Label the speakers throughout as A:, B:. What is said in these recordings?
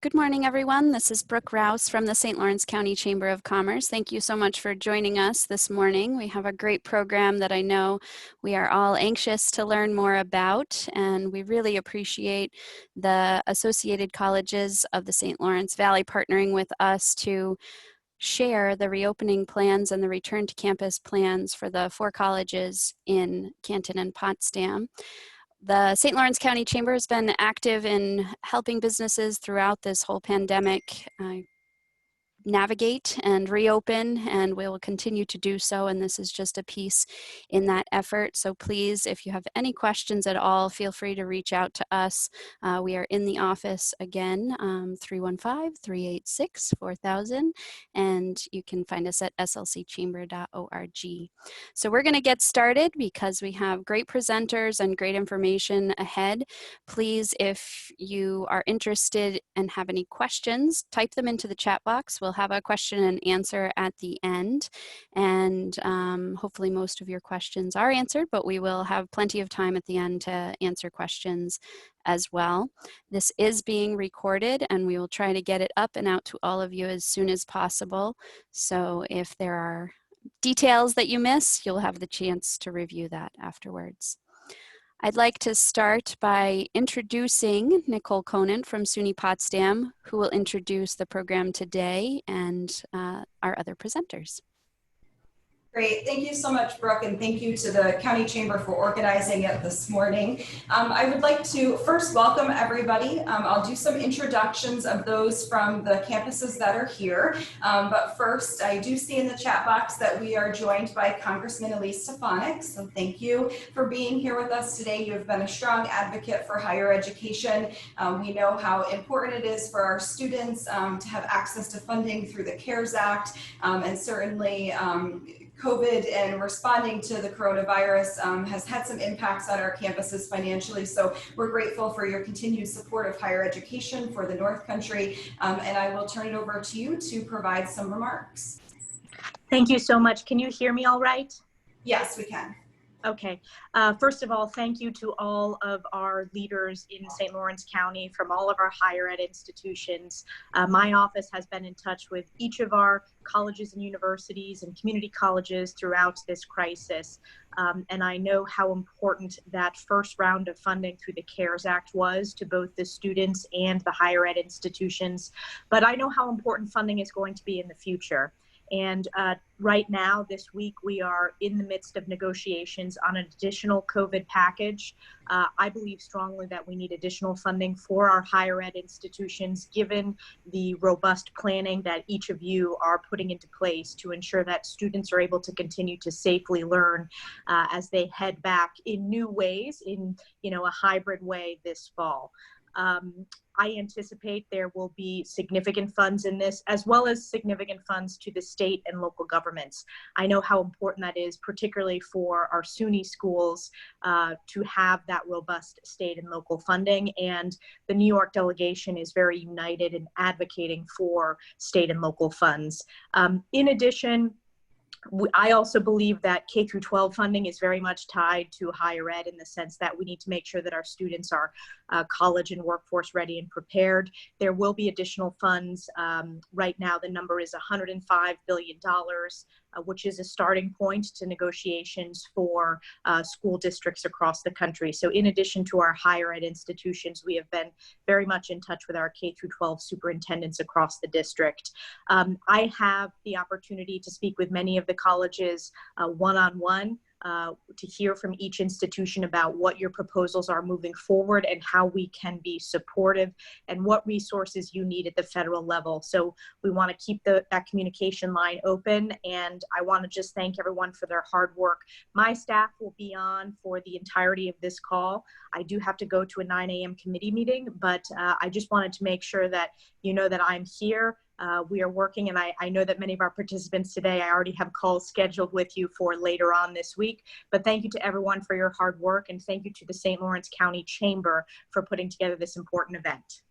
A: Good morning, everyone. This is Brooke Rouse from the St. Lawrence County Chamber of Commerce. Thank you so much for joining us this morning. We have a great program that I know we are all anxious to learn more about, and we really appreciate the Associated Colleges of the St. Lawrence Valley partnering with us to share the reopening plans and the return to campus plans for the 4 colleges in Canton and Potsdam. The St. Lawrence County Chamber has been active in helping businesses throughout this whole pandemic navigate and reopen, and we will continue to do so, and this is just a piece in that effort. So please, if you have any questions at all, feel free to reach out to us. We are in the office again, 315-386-4000, and you can find us at slcchamber.org. So we're going to get started because we have great presenters and great information ahead. Please, if you are interested and have any questions, type them into the chat box. We'll have a question and answer at the end, and hopefully most of your questions are answered, but we will have plenty of time at the end to answer questions as well. This is being recorded, and we will try to get it up and out to all of you as soon as possible. So if there are details that you miss, you'll have the chance to review that afterwards. I'd like to start by introducing Nicole Conant from SUNY Potsdam, who will introduce the program today and our other presenters.
B: Great, thank you so much, Brooke, and thank you to the County Chamber for organizing it this morning. I would like to first welcome everybody. I'll do some introductions of those from the campuses that are here. But first, I do see in the chat box that we are joined by Congressman Elise Stefanik. So thank you for being here with us today. You have been a strong advocate for higher education. We know how important it is for our students to have access to funding through the CARES Act, and certainly COVID and responding to the coronavirus has had some impacts on our campuses financially. So we're grateful for your continued support of higher education for the North Country. And I will turn it over to you to provide some remarks.
C: Thank you so much. Can you hear me all right?
B: Yes, we can.
C: Okay. First of all, thank you to all of our leaders in St. Lawrence County from all of our higher ed institutions. My office has been in touch with each of our colleges and universities and community colleges throughout this crisis. And I know how important that first round of funding through the CARES Act was to both the students and the higher ed institutions. But I know how important funding is going to be in the future. And right now, this week, we are in the midst of negotiations on an additional COVID package. I believe strongly that we need additional funding for our higher ed institutions, given the robust planning that each of you are putting into place to ensure that students are able to continue to safely learn as they head back in new ways, in a hybrid way this fall. I anticipate there will be significant funds in this, as well as significant funds to the state and local governments. I know how important that is, particularly for our SUNY schools, to have that robust state and local funding. And the New York delegation is very united in advocating for state and local funds. In addition, I also believe that K through 12 funding is very much tied to higher ed in the sense that we need to make sure that our students are college and workforce ready and prepared. There will be additional funds. Right now, the number is $105 billion, which is a starting point to negotiations for school districts across the country. So in addition to our higher ed institutions, we have been very much in touch with our K through 12 superintendents across the district. I have the opportunity to speak with many of the colleges one-on-one to hear from each institution about what your proposals are moving forward and how we can be supportive and what resources you need at the federal level. So we want to keep that communication line open, and I want to just thank everyone for their hard work. My staff will be on for the entirety of this call. I do have to go to a 9 a.m. committee meeting, but I just wanted to make sure that you know that I'm here. We are working, and I know that many of our participants today, I already have calls scheduled with you for later on this week. But thank you to everyone for your hard work, and thank you to the St. Lawrence County Chamber for putting together this important event.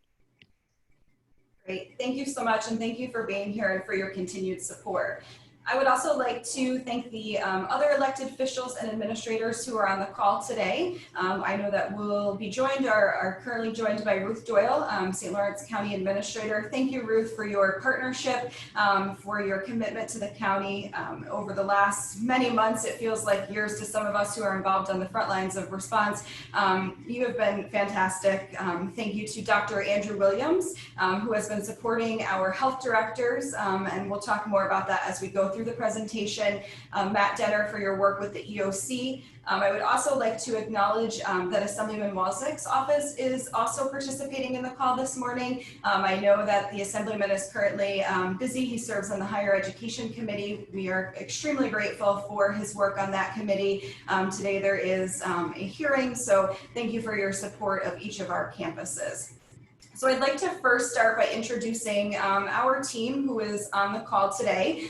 B: Great, thank you so much, and thank you for being here and for your continued support. I would also like to thank the other elected officials and administrators who are on the call today. I know that we'll be joined, are currently joined by Ruth Doyle, St. Lawrence County Administrator. Thank you, Ruth, for your partnership, for your commitment to the county over the last many months. It feels like years to some of us who are involved on the front lines of response. You have been fantastic. Thank you to Dr. Andrew Williams, who has been supporting our health directors, and we'll talk more about that as we go through the presentation. Matt Denner for your work with the EOC. I would also like to acknowledge that Assemblyman Walczyk's office is also participating in the call this morning. I know that the Assemblyman is currently busy. He serves on the Higher Education Committee. We are extremely grateful for his work on that committee. Today there is a hearing, so thank you for your support of each of our campuses. So I'd like to first start by introducing our team who is on the call today.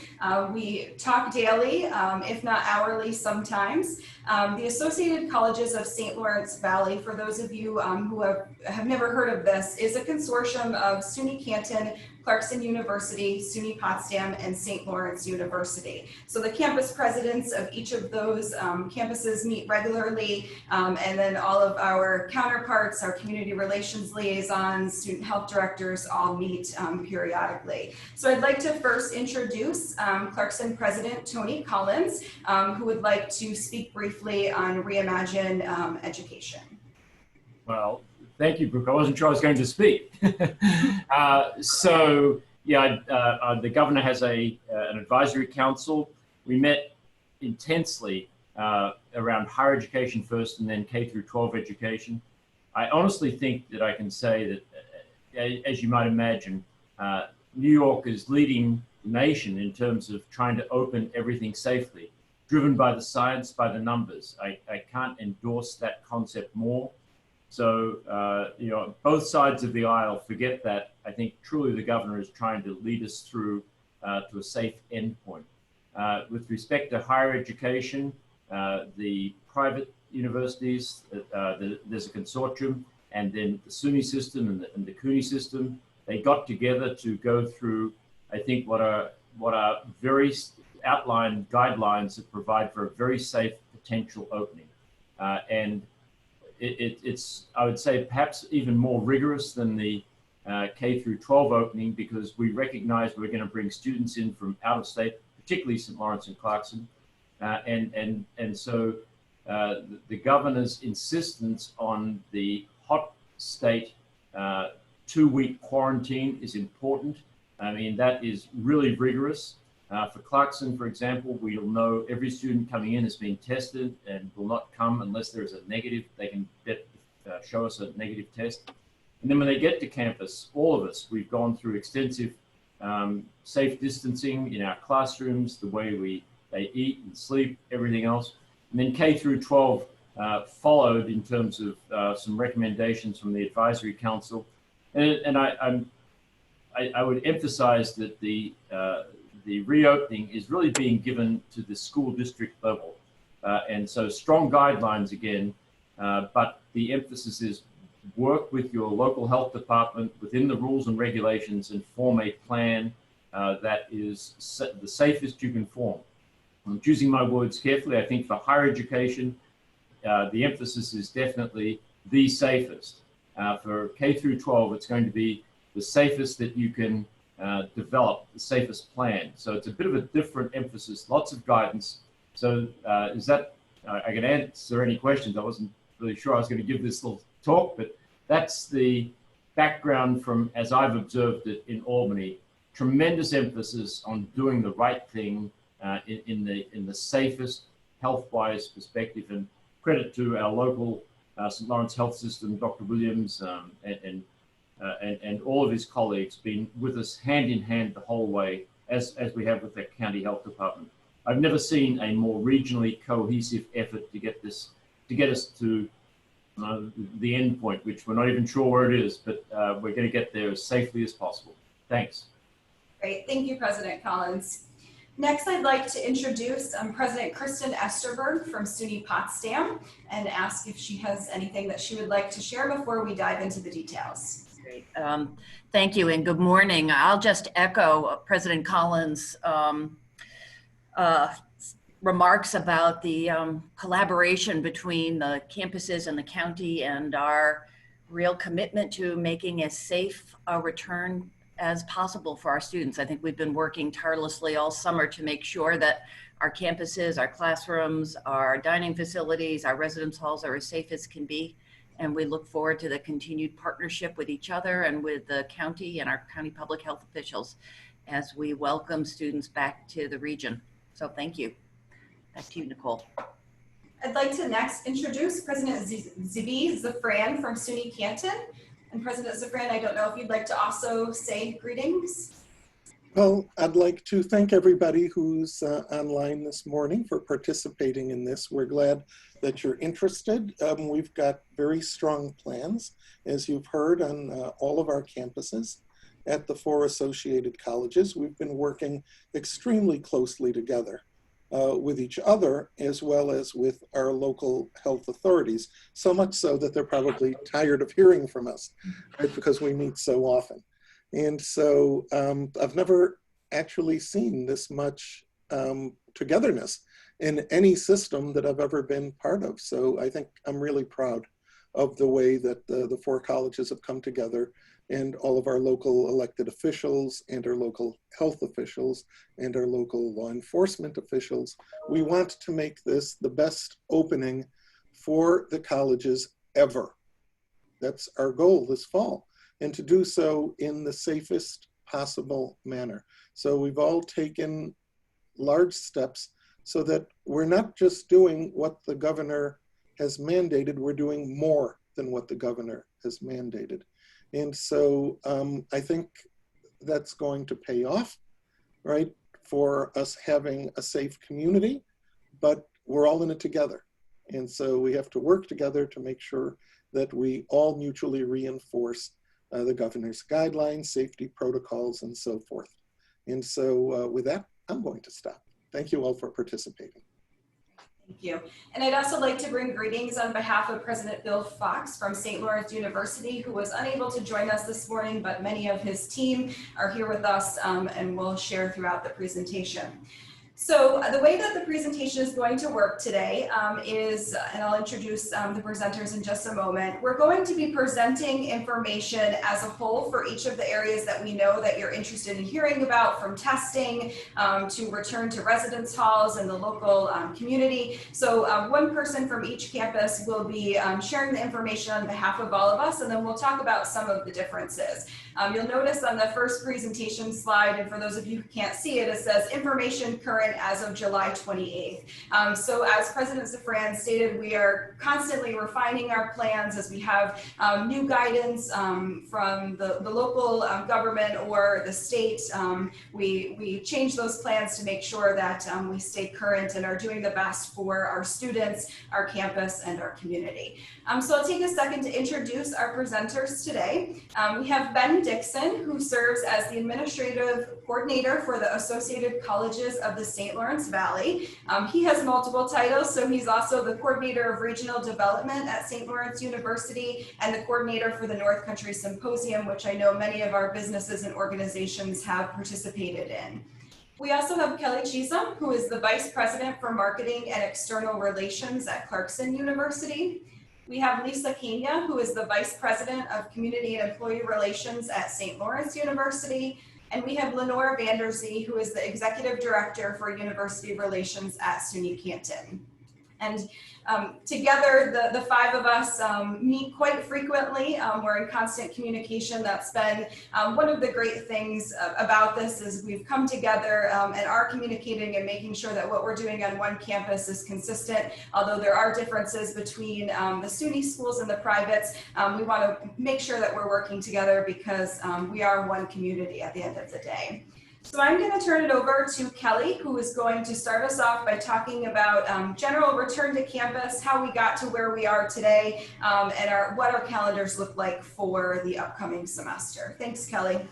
B: We talk daily, if not hourly sometimes. The Associated Colleges of St. Lawrence Valley, for those of you who have never heard of this, is a consortium of SUNY Canton, Clarkson University, SUNY Potsdam, and St. Lawrence University. So the campus presidents of each of those campuses meet regularly, and then all of our counterparts, our community relations liaisons, student health directors all meet periodically. So I'd like to first introduce Clarkson President Tony Collins, who would like to speak briefly on Reimagine Education.
D: Well, thank you, Brooke. I wasn't sure I was going to speak. The governor has an advisory council. We met intensely around higher education first and then K through 12 education. I honestly think that I can say that, as you might imagine, New York is leading the nation in terms of trying to open everything safely, driven by the science, by the numbers. I can't endorse that concept more. So, both sides of the aisle forget that. I think truly the governor is trying to lead us through to a safe endpoint. With respect to higher education, the private universities, there's a consortium, and then the SUNY system and the CUNY system, they got together to go through, I think, what are very outlined guidelines that provide for a very safe potential opening. It's, I would say, perhaps even more rigorous than the K through 12 opening, because we recognize we're going to bring students in from out of state, particularly St. Lawrence and Clarkson. So the governor's insistence on the hot state 2-week quarantine is important. I mean, that is really rigorous. For Clarkson, for example, we'll know every student coming in is being tested and will not come unless there is a negative. They can show us a negative test. And then when they get to campus, all of us, we've gone through extensive safe distancing in our classrooms, the way they eat and sleep, everything else. And then K through 12 followed in terms of some recommendations from the advisory council. And I would emphasize that the reopening is really being given to the school district level. And so strong guidelines again, but the emphasis is work with your local health department within the rules and regulations and form a plan that is the safest you can form. I'm choosing my words carefully. I think for higher education, the emphasis is definitely the safest. For K through 12, it's going to be the safest that you can develop, the safest plan. So it's a bit of a different emphasis, lots of guidance. So is that, I can answer any questions. I wasn't really sure I was going to give this little talk, but that's the background from, as I've observed it in Albany, tremendous emphasis on doing the right thing in the safest health-wise perspective, and credit to our local St. Lawrence Health System, Dr. Williams, and all of his colleagues been with us hand in hand the whole way, as we have with the county health department. I've never seen a more regionally cohesive effort to get us to the end point, which we're not even sure where it is, but we're going to get there as safely as possible. Thanks.
B: Great, thank you, President Collins. Next, I'd like to introduce President Kristen Esterberg from SUNY Potsdam and ask if she has anything that she would like to share before we dive into the details.
E: Great. Thank you and good morning. I'll just echo President Collins' remarks about the collaboration between the campuses and the county and our real commitment to making as safe a return as possible for our students. I think we've been working tirelessly all summer to make sure that our campuses, our classrooms, our dining facilities, our residence halls are as safe as can be. And we look forward to the continued partnership with each other and with the county and our county public health officials as we welcome students back to the region. So thank you. Back to you, Nicole.
B: I'd like to next introduce President Zvi Zafran from SUNY Canton. And President Zafran, I don't know if you'd like to also say greetings.
F: Well, I'd like to thank everybody who's online this morning for participating in this. We're glad that you're interested. We've got very strong plans, as you've heard, on all of our campuses at the 4 associated colleges. We've been working extremely closely together with each other, as well as with our local health authorities, so much so that they're probably tired of hearing from us, right, because we meet so often. And so I've never actually seen this much togetherness in any system that I've ever been part of. So I think I'm really proud of the way that the 4 colleges have come together, and all of our local elected officials and our local health officials and our local law enforcement officials. We want to make this the best opening for the colleges ever. That's our goal this fall, and to do so in the safest possible manner. So we've all taken large steps so that we're not just doing what the governor has mandated, we're doing more than what the governor has mandated. And so I think that's going to pay off, right, for us having a safe community, but we're all in it together. And so we have to work together to make sure that we all mutually reinforce the governor's guidelines, safety protocols, and so forth. And so with that, I'm going to stop. Thank you all for participating.
B: Thank you. And I'd also like to bring greetings on behalf of President Bill Fox from St. Lawrence University, who was unable to join us this morning, but many of his team are here with us and will share throughout the presentation. So the way that the presentation is going to work today is, and I'll introduce the presenters in just a moment, we're going to be presenting information as a whole for each of the areas that we know that you're interested in hearing about, from testing to return to residence halls and the local community. So one person from each campus will be sharing the information on behalf of all of us, and then we'll talk about some of the differences. You'll notice on the first presentation slide, and for those of you who can't see it, it says information current as of July 28th. So as President Zafran stated, we are constantly refining our plans as we have new guidance from the local government or the state. We change those plans to make sure that we stay current and are doing the best for our students, our campus, and our community. So I'll take a second to introduce our presenters today. We have Ben Dixon, who serves as the administrative coordinator for the Associated Colleges of the St. Lawrence Valley. He has multiple titles, so he's also the coordinator of regional development at St. Lawrence University and the coordinator for the North Country Symposium, which I know many of our businesses and organizations have participated in. We also have Kelly Chisholm, who is the vice president for marketing and external relations at Clarkson University. We have Lisa Kenya, who is the Vice President of Community and Employee Relations at St. Lawrence University. And we have Lenore Vanderzee, who is the Executive Director for University Relations at SUNY Canton. And together, the 5 of us meet quite frequently. We're in constant communication. That's been one of the great things about this is we've come together and are communicating and making sure that what we're doing on one campus is consistent. Although there are differences between the SUNY schools and the privates, we want to make sure that we're working together because we are one community at the end of the day. So I'm going to turn it over to Kelly, who is going to start us off by talking about general return to campus, how we got to where we are today, and what our calendars look like for the upcoming semester. Thanks, Kelly.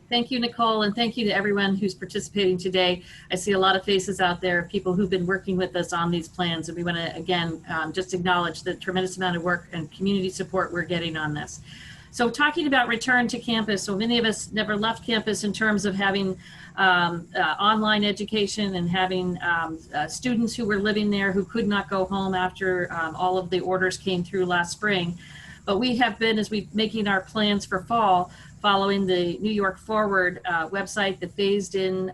G: Thank you, Nicole, and thank you to everyone who's participating today. I see a lot of faces out there, people who've been working with us on these plans, and we want to, again, just acknowledge the tremendous amount of work and community support we're getting on this. So talking about return to campus, so many of us never left campus in terms of having online education and having students who were living there who could not go home after all of the orders came through last spring. But we have been, as we making our plans for fall, following the New York Forward website that phased in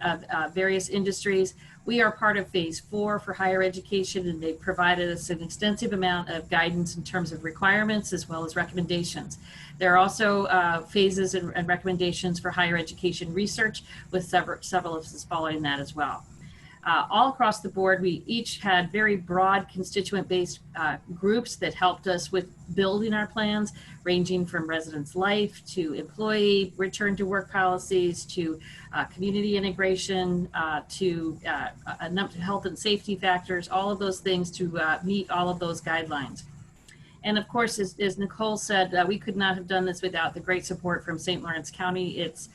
G: various industries. We are part of phase 4 for higher education, and they provided us an extensive amount of guidance in terms of requirements as well as recommendations. There are also phases and recommendations for higher education research, with several of us following that as well. All across the board, we each had very broad constituent-based groups that helped us with building our plans, ranging from residence life to employee return to work policies to community integration to health and safety factors, all of those things to meet all of those guidelines. And of course, as Nicole said, we could not have done this without the great support from St. Lawrence County, its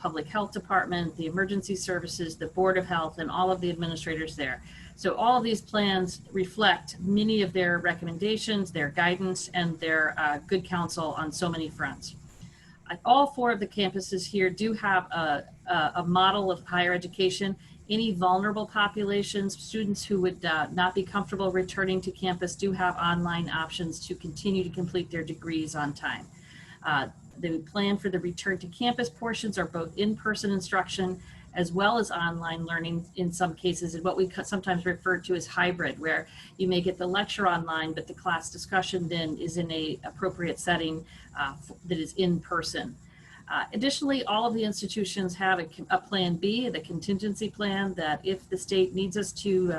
G: public health department, the emergency services, the Board of Health, and all of the administrators there. So all of these plans reflect many of their recommendations, their guidance, and their good counsel on so many fronts. All 4 of the campuses here do have a model of higher education. Any vulnerable populations, students who would not be comfortable returning to campus, do have online options to continue to complete their degrees on time. The plan for the return to campus portions are both in-person instruction as well as online learning in some cases, and what we sometimes refer to as hybrid, where you may get the lecture online, but the class discussion then is in a appropriate setting that is in person. Additionally, all of the institutions have a plan B, the contingency plan, that if the state needs us to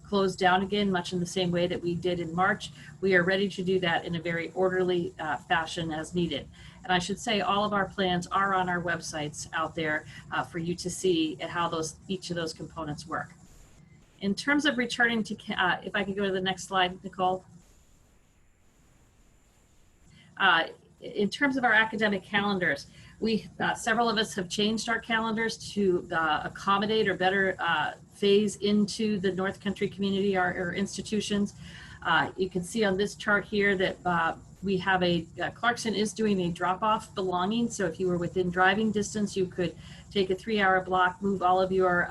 G: close down again, much in the same way that we did in March, we are ready to do that in a very orderly fashion as needed. And I should say all of our plans are on our websites out there for you to see how each of those components work. In terms of returning to, if I could go to the next slide, Nicole. In terms of our academic calendars, several of us have changed our calendars to accommodate or better phase into the North Country community, our institutions. You can see on this chart here that we have Clarkson is doing a drop-off belonging. So if you were within driving distance, you could take a 3-hour block, move all of your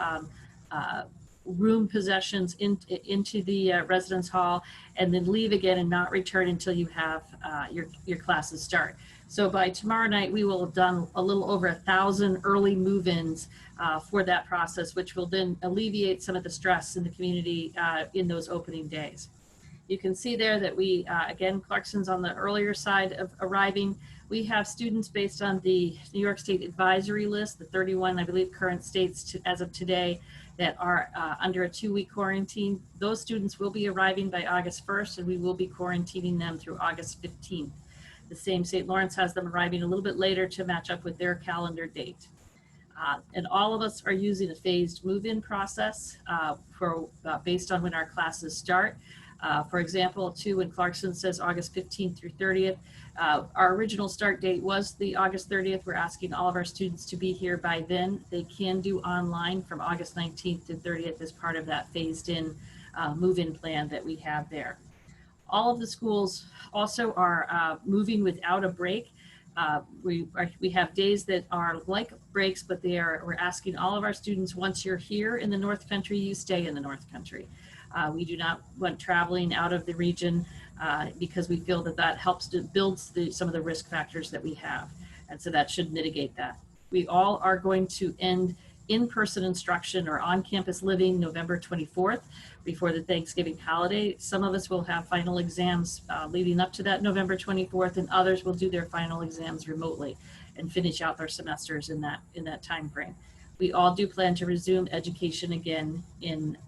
G: room possessions into the residence hall, and then leave again and not return until you have your classes start. So by tomorrow night, we will have done a little over 1,000 early move-ins for that process, which will then alleviate some of the stress in the community in those opening days. You can see there that we, again, Clarkson's on the earlier side of arriving. We have students based on the New York State advisory list, the 31, I believe, current states as of today that are under a 2-week quarantine. Those students will be arriving by August 1st, and we will be quarantining them through August 15th. The same St. Lawrence has them arriving a little bit later to match up with their calendar date. And all of us are using a phased move-in process based on when our classes start. For example, too, when Clarkson says August 15th through 30th, our original start date was the August 30th. We're asking all of our students to be here by then. They can do online from August 19th to 30th as part of that phased in move-in plan that we have there. All of the schools also are moving without a break. We have days that are like breaks, but we're asking all of our students, once you're here in the North Country, you stay in the North Country. We do not want traveling out of the region because we feel that helps to build some of the risk factors that we have. And so that should mitigate that. We all are going to end in-person instruction or on-campus living November 24th before the Thanksgiving holiday. Some of us will have final exams leading up to that November 24th, and others will do their final exams remotely and finish out their semesters in that time frame. We all do plan to resume education again in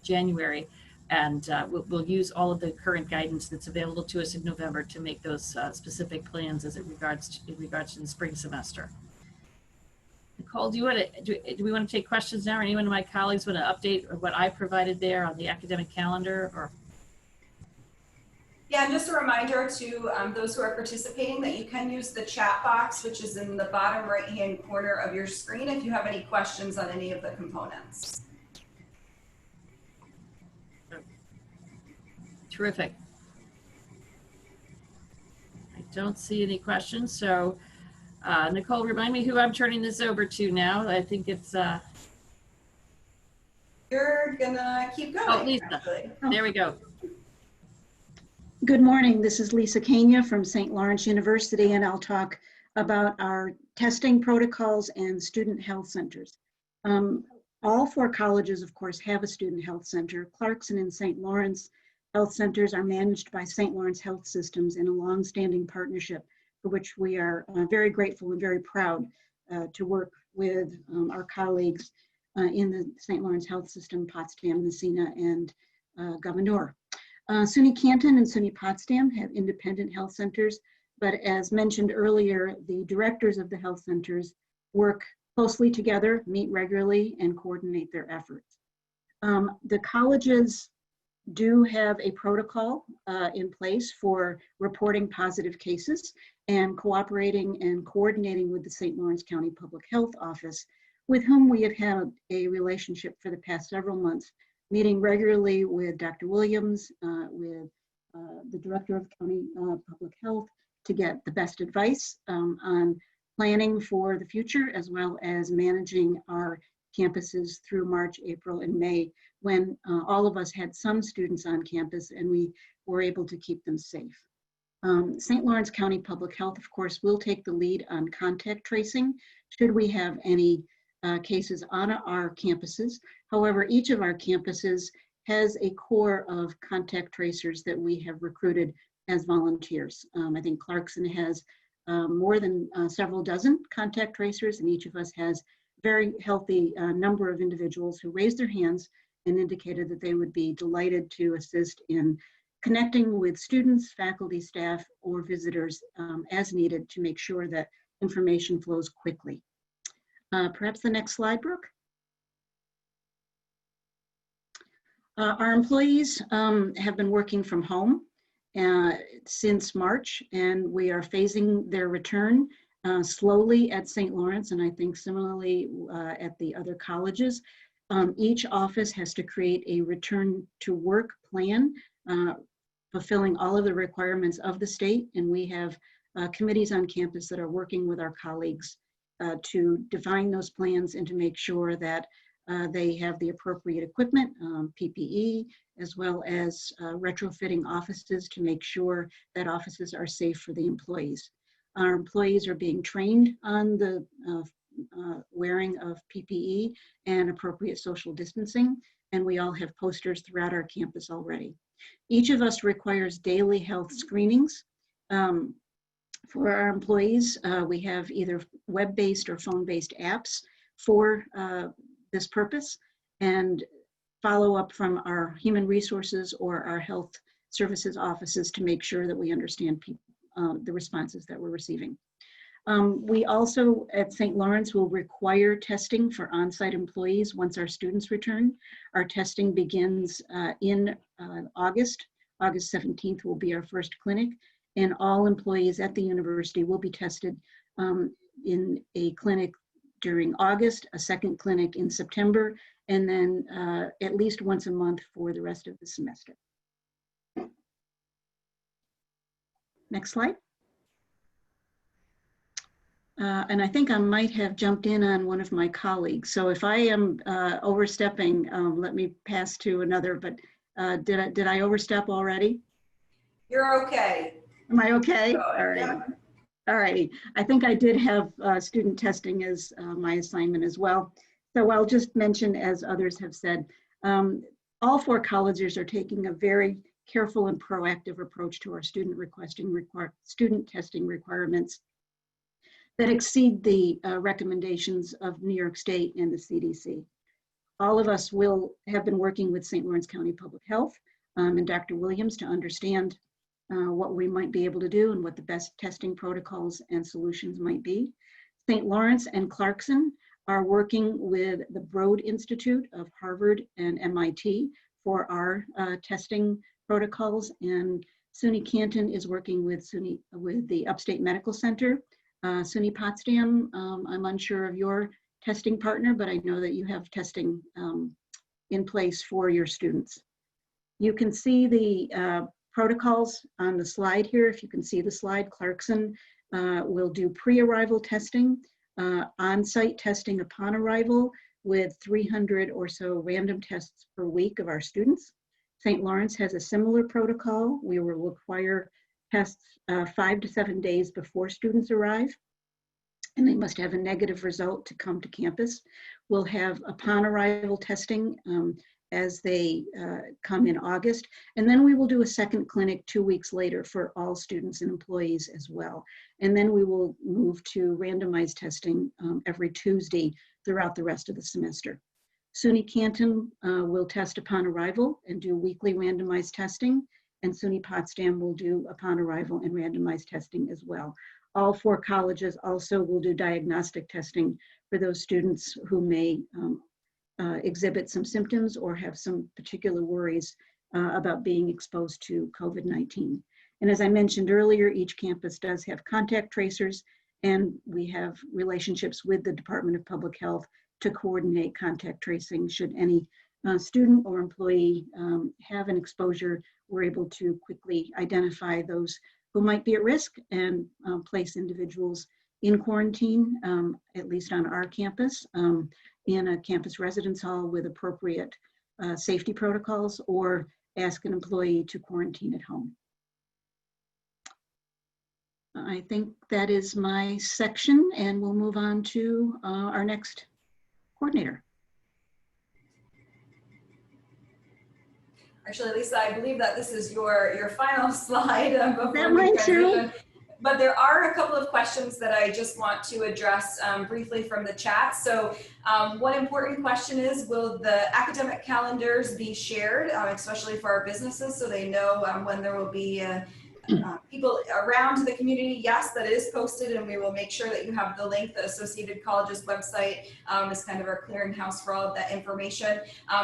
G: January, and we'll use all of the current guidance that's available to us in November to make those specific plans as in regards to the spring semester. Nicole, do we want to take questions now, or anyone of my colleagues want to update what I provided there on the academic calendar? Or
B: yeah, and just a reminder to those who are participating that you can use the chat box, which is in the bottom right-hand corner of your screen, if you have any questions on any of the components.
G: Terrific. I don't see any questions. So Nicole, remind me who I'm turning this over to now. I think it's
B: You're gonna keep going.
G: oh, Lisa.
B: Actually.
G: There we go.
H: Good morning. This is Lisa Kania from St. Lawrence University, and I'll talk about our testing protocols and student health centers. All 4 colleges, of course, have a student health center. Clarkson and St. Lawrence health centers are managed by St. Lawrence Health Systems in a long-standing partnership for which we are very grateful and very proud to work with our colleagues in the St. Lawrence Health System, Potsdam, Messina, and Gouverneur. SUNY Canton and SUNY Potsdam have independent health centers, but as mentioned earlier, the directors of the health centers work closely together, meet regularly, and coordinate their efforts. The colleges do have a protocol in place for reporting positive cases and cooperating and coordinating with the St. Lawrence County Public Health Office, with whom we have had a relationship for the past several months, meeting regularly with Dr. Williams, with the Director of County Public Health to get the best advice on planning for the future, as well as managing our campuses through March, April, and May, when all of us had some students on campus and we were able to keep them safe. St. Lawrence County Public Health, of course, will take the lead on contact tracing should we have any cases on our campuses. However, each of our campuses has a core of contact tracers that we have recruited as volunteers. I think Clarkson has more than several dozen contact tracers, and each of us has very healthy number of individuals who raised their hands and indicated that they would be delighted to assist in connecting with students, faculty, staff, or visitors as needed to make sure that information flows quickly. Perhaps the next slide, Brooke. Our employees have been working from home since March, and we are phasing their return slowly at St. Lawrence, and I think similarly at the other colleges. Each office has to create a return to work plan, fulfilling all of the requirements of the state, and we have committees on campus that are working with our colleagues to define those plans and to make sure that they have the appropriate equipment, PPE, as well as retrofitting offices to make sure that offices are safe for the employees. Our employees are being trained on the wearing of PPE and appropriate social distancing, and we all have posters throughout our campus already. Each of us requires daily health screenings. For our employees, we have either web-based or phone-based apps for this purpose, and follow up from our human resources or our health services offices to make sure that we understand the responses that we're receiving. We also at St. Lawrence will require testing for on-site employees once our students return. Our testing begins in August. August 17th will be our first clinic, and all employees at the university will be tested in a clinic during August, a second clinic in September, and then at least once a month for the rest of the semester. Next slide. And I think I might have jumped in on one of my colleagues. So if I am overstepping, let me pass to another, but did I overstep already?
B: You're okay.
H: Am I okay?
B: Good.
H: All right.
B: Yeah.
H: All righty. I think I did have student testing as my assignment as well. So I'll just mention, as others have said, all 4 colleges are taking a very careful and proactive approach to our student testing requirements that exceed the recommendations of New York State and the CDC. All of us have been working with St. Lawrence County Public Health and Dr. Williams to understand what we might be able to do and what the best testing protocols and solutions might be. St. Lawrence and Clarkson are working with the Broad Institute of Harvard and MIT for our testing protocols, and SUNY Canton is working with the Upstate Medical Center. SUNY Potsdam, I'm unsure of your testing partner, but I know that you have testing in place for your students. You can see the protocols on the slide here. If you can see the slide, Clarkson will do pre-arrival testing, on-site testing upon arrival with 300 or so random tests per week of our students. St. Lawrence has a similar protocol. We will require tests 5 to 7 days before students arrive, and they must have a negative result to come to campus. We'll have upon arrival testing as they come in August, and then we will do a second clinic 2 weeks later for all students and employees as well. And then we will move to randomized testing every Tuesday throughout the rest of the semester. SUNY Canton will test upon arrival and do weekly randomized testing, and SUNY Potsdam will do upon arrival and randomized testing as well. All 4 colleges also will do diagnostic testing for those students who may exhibit some symptoms or have some particular worries about being exposed to COVID-19. And as I mentioned earlier, each campus does have contact tracers, and we have relationships with the Department of Public Health to coordinate contact tracing. Should any student or employee have an exposure, we're able to quickly identify those who might be at risk and place individuals in quarantine, at least on our campus, in a campus residence hall with appropriate safety protocols, or ask an employee to quarantine at home. I think that is my section, and we'll move on to our next coordinator.
B: Actually, Lisa, I believe that this is your final slide before
H: That
B: we
H: mine too?
B: transition. But there are a couple of questions that I just want to address briefly from the chat. So one important question is, will the academic calendars be shared, especially for our businesses, so they know when there will be people around the community? Yes, that is posted, and we will make sure that you have the link. The Associated Colleges website is kind of our clearinghouse for all of that information.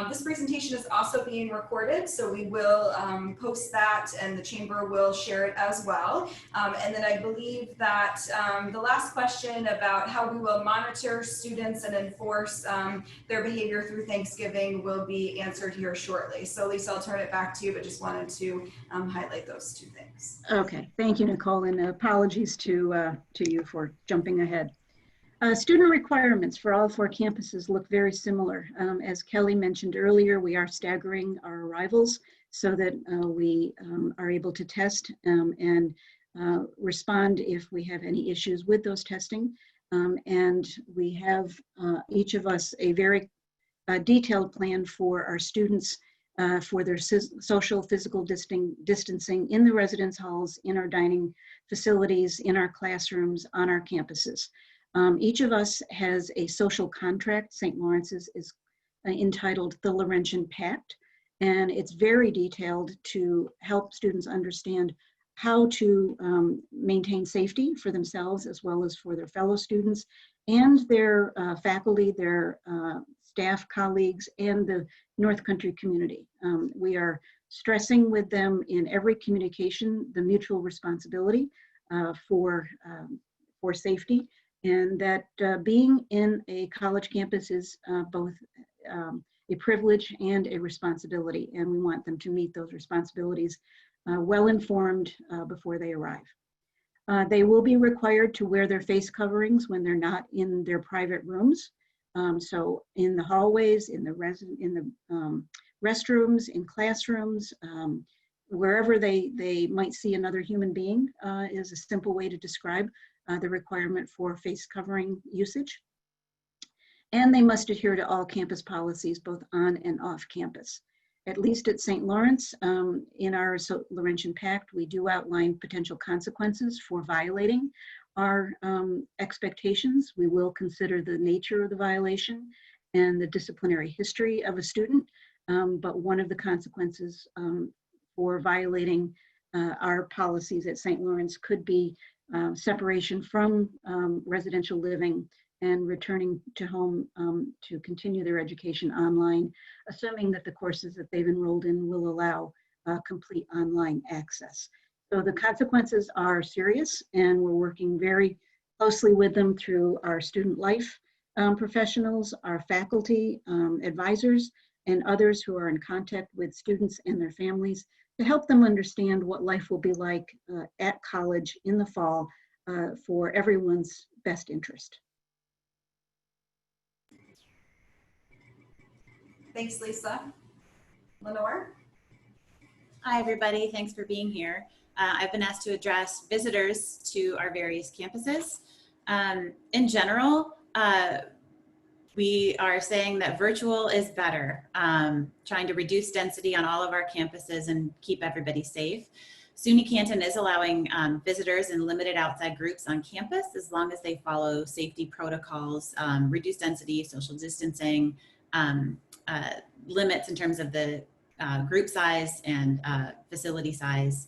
B: This presentation is also being recorded, so we will post that, and the Chamber will share it as well. And then I believe that the last question about how we will monitor students and enforce their behavior through Thanksgiving will be answered here shortly. So Lisa, I'll turn it back to you, but just wanted to highlight those 2 things.
H: Okay, thank you, Nicole, and apologies to you for jumping ahead. Student requirements for all 4 campuses look very similar. As Kelly mentioned earlier, we are staggering our arrivals so that we are able to test and respond if we have any issues with those testing. And we have each of us a very detailed plan for our students for their social physical distancing in the residence halls, in our dining facilities, in our classrooms, on our campuses. Each of us has a social contract. St. Lawrence's is entitled the Laurentian Pact, and it's very detailed to help students understand how to maintain safety for themselves as well as for their fellow students and their faculty, their staff, colleagues, and the North Country community. We are stressing with them in every communication the mutual responsibility for safety, and that being in a college campus is both a privilege and a responsibility, and we want them to meet those responsibilities well informed before they arrive. They will be required to wear their face coverings when they're not in their private rooms. So in the hallways, in the restrooms, in classrooms, wherever they might see another human being is a simple way to describe the requirement for face covering usage. And they must adhere to all campus policies, both on and off campus. At least at St. Lawrence, in our Laurentian Pact, we do outline potential consequences for violating our expectations. We will consider the nature of the violation and the disciplinary history of a student, but one of the consequences for violating our policies at St. Lawrence could be separation from residential living and returning to home to continue their education online, assuming that the courses that they've enrolled in will allow complete online access. So the consequences are serious, and we're working very closely with them through our student life professionals, our faculty, advisors, and others who are in contact with students and their families to help them understand what life will be like at college in the fall for everyone's best interest.
B: Thanks, Lisa. Lenore?
I: Hi, everybody. Thanks for being here. I've been asked to address visitors to our various campuses. In general, we are saying that virtual is better, trying to reduce density on all of our campuses and keep everybody safe. SUNY Canton is allowing visitors in limited outside groups on campus as long as they follow safety protocols, reduce density, social distancing, limits in terms of the group size and facility size.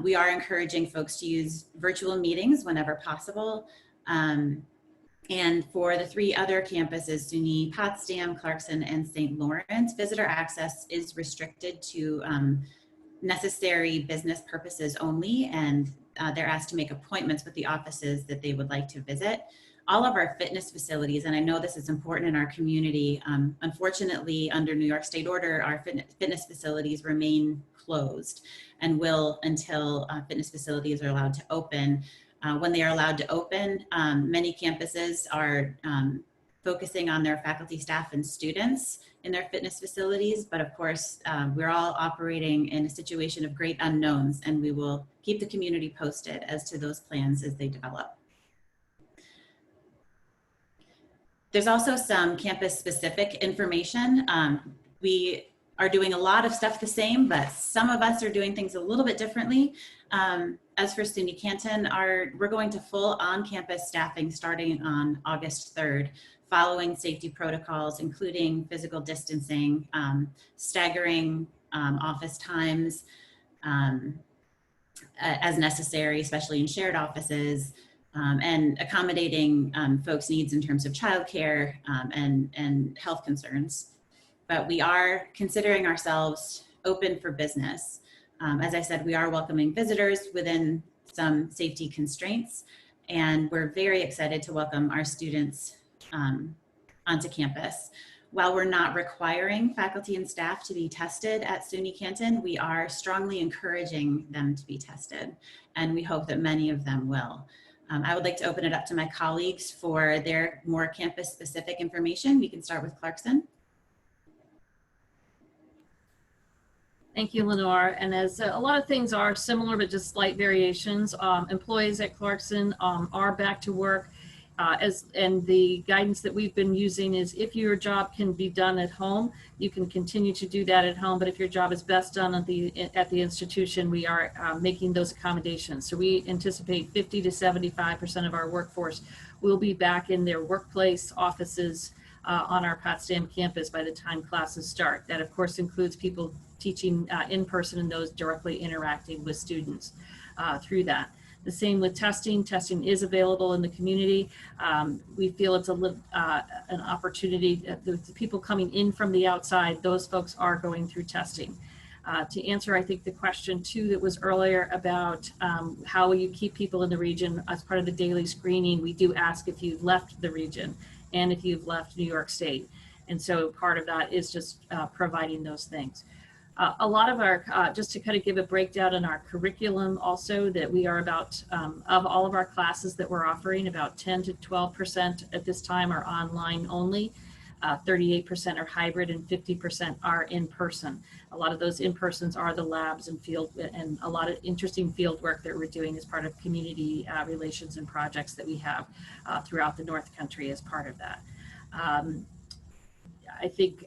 I: We are encouraging folks to use virtual meetings whenever possible. And for the 3 other campuses, SUNY, Potsdam, Clarkson, and St. Lawrence, visitor access is restricted to necessary business purposes only, and they're asked to make appointments with the offices that they would like to visit. All of our fitness facilities, and I know this is important in our community, unfortunately, under New York State order, our fitness facilities remain closed and will until fitness facilities are allowed to open. When they are allowed to open, many campuses are focusing on their faculty, staff, and students in their fitness facilities. But of course, we're all operating in a situation of great unknowns, and we will keep the community posted as to those plans as they develop. There's also some campus-specific information. We are doing a lot of stuff the same, but some of us are doing things a little bit differently. As for SUNY Canton, we're going to full on-campus staffing starting on August 3rd, following safety protocols, including physical distancing, staggering office times as necessary, especially in shared offices, and accommodating folks' needs in terms of childcare and health concerns. But we are considering ourselves open for business. As I said, we are welcoming visitors within some safety constraints, and we're very excited to welcome our students onto campus. While we're not requiring faculty and staff to be tested at SUNY Canton, we are strongly encouraging them to be tested, and we hope that many of them will. I would like to open it up to my colleagues for their more campus-specific information. We can start with Clarkson.
G: Thank you, Lenore. And as a lot of things are similar, but just slight variations, employees at Clarkson are back to work. And the guidance that we've been using is if your job can be done at home, you can continue to do that at home. But if your job is best done at the institution, we are making those accommodations. So we anticipate 50 to 75% of our workforce will be back in their workplace offices on our Potsdam campus by the time classes start. That, of course, includes people teaching in person and those directly interacting with students through that. The same with testing. Testing is available in the community. We feel it's an opportunity. The people coming in from the outside, those folks are going through testing. To answer, I think, the question too that was earlier about how will you keep people in the region as part of the daily screening, we do ask if you've left the region and if you've left New York State. And so part of that is just providing those things. A lot of our, just to kind of give a breakdown in our curriculum also, that we are about, of all of our classes that we're offering, about 10 to 12% at this time are online only, 38% are hybrid, and 50% are in person. A lot of those in-persons are the labs and field, and a lot of interesting field work that we're doing as part of community relations and projects that we have throughout the North Country as part of that. I think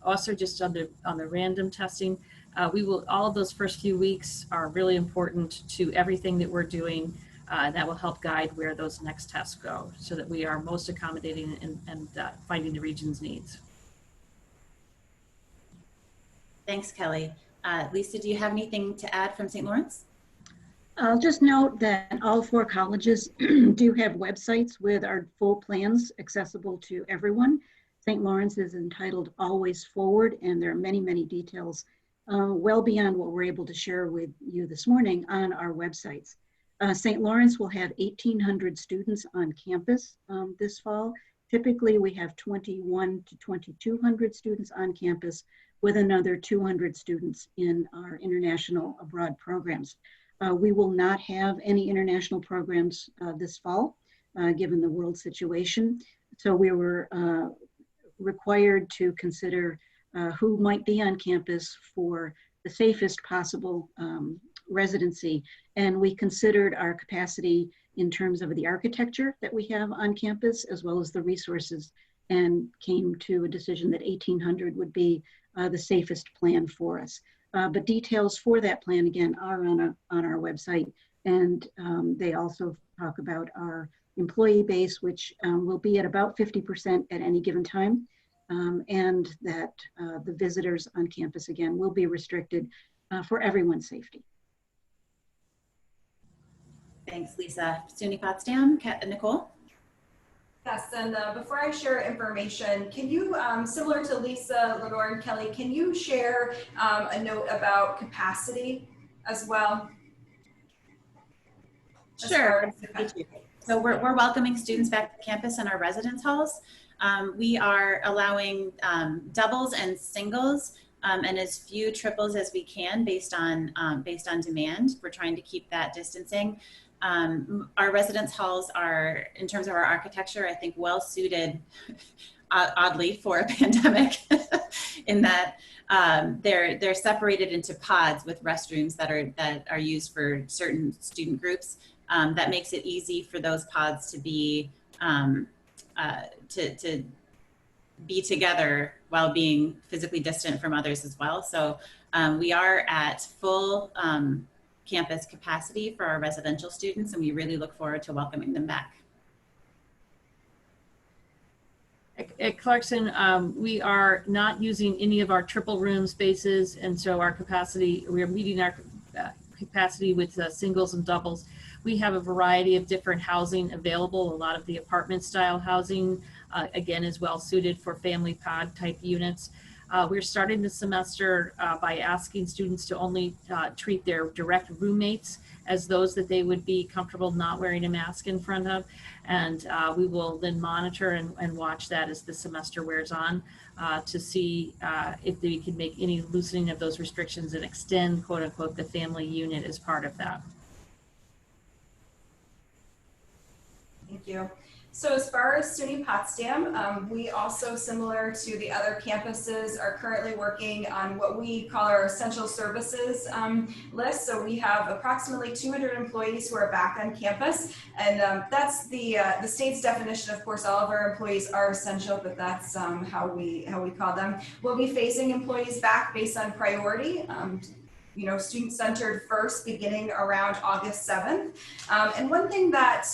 G: also just on the random testing, all of those first few weeks are really important to everything that we're doing. That will help guide where those next tests go so that we are most accommodating and finding the region's needs.
I: Thanks, Kelly. Lisa, do you have anything to add from St. Lawrence?
H: I'll just note that all 4 colleges do have websites with our full plans accessible to everyone. St. Lawrence is entitled Always Forward, and there are many, many details well beyond what we're able to share with you this morning on our websites. St. Lawrence will have 1,800 students on campus this fall. Typically, we have 21 to 2,200 students on campus, with another 200 students in our international abroad programs. We will not have any international programs this fall, given the world situation. So we were required to consider who might be on campus for the safest possible residency. And we considered our capacity in terms of the architecture that we have on campus, as well as the resources, and came to a decision that 1,800 would be the safest plan for us. But details for that plan, again, are on our website. And they also talk about our employee base, which will be at about 50% at any given time. And that the visitors on campus, again, will be restricted for everyone's safety.
I: Thanks, Lisa. SUNY Potsdam, Nicole?
B: Yes, and before I share information, can you, similar to Lisa, Lenore, and Kelly, can you share a note about capacity as well?
I: Sure. So we're welcoming students back to campus in our residence halls. We are allowing doubles and singles and as few triples as we can based on demand. We're trying to keep that distancing. Our residence halls are, in terms of our architecture, I think well suited, oddly, for a pandemic, in that they're separated into pods with restrooms that are used for certain student groups. That makes it easy for those pods to be to be together while being physically distant from others as well. So we are at full campus capacity for our residential students, and we really look forward to welcoming them back.
G: At Clarkson, we are not using any of our triple room spaces, and so our capacity, we are meeting our capacity with singles and doubles. We have a variety of different housing available. A lot of the apartment style housing, again, is well suited for family pod type units. We're starting the semester by asking students to only treat their direct roommates as those that they would be comfortable not wearing a mask in front of. And we will then monitor and watch that as the semester wears on to see if we can make any loosening of those restrictions and extend, quote unquote, the family unit as part of that.
B: Thank you. So as far as SUNY Potsdam, we also, similar to the other campuses, are currently working on what we call our essential services list. So we have approximately 200 employees who are back on campus, and that's the state's definition. Of course, all of our employees are essential, but that's how we call them. We'll be phasing employees back based on priority. Student-centered first, beginning around August 7th. And one thing that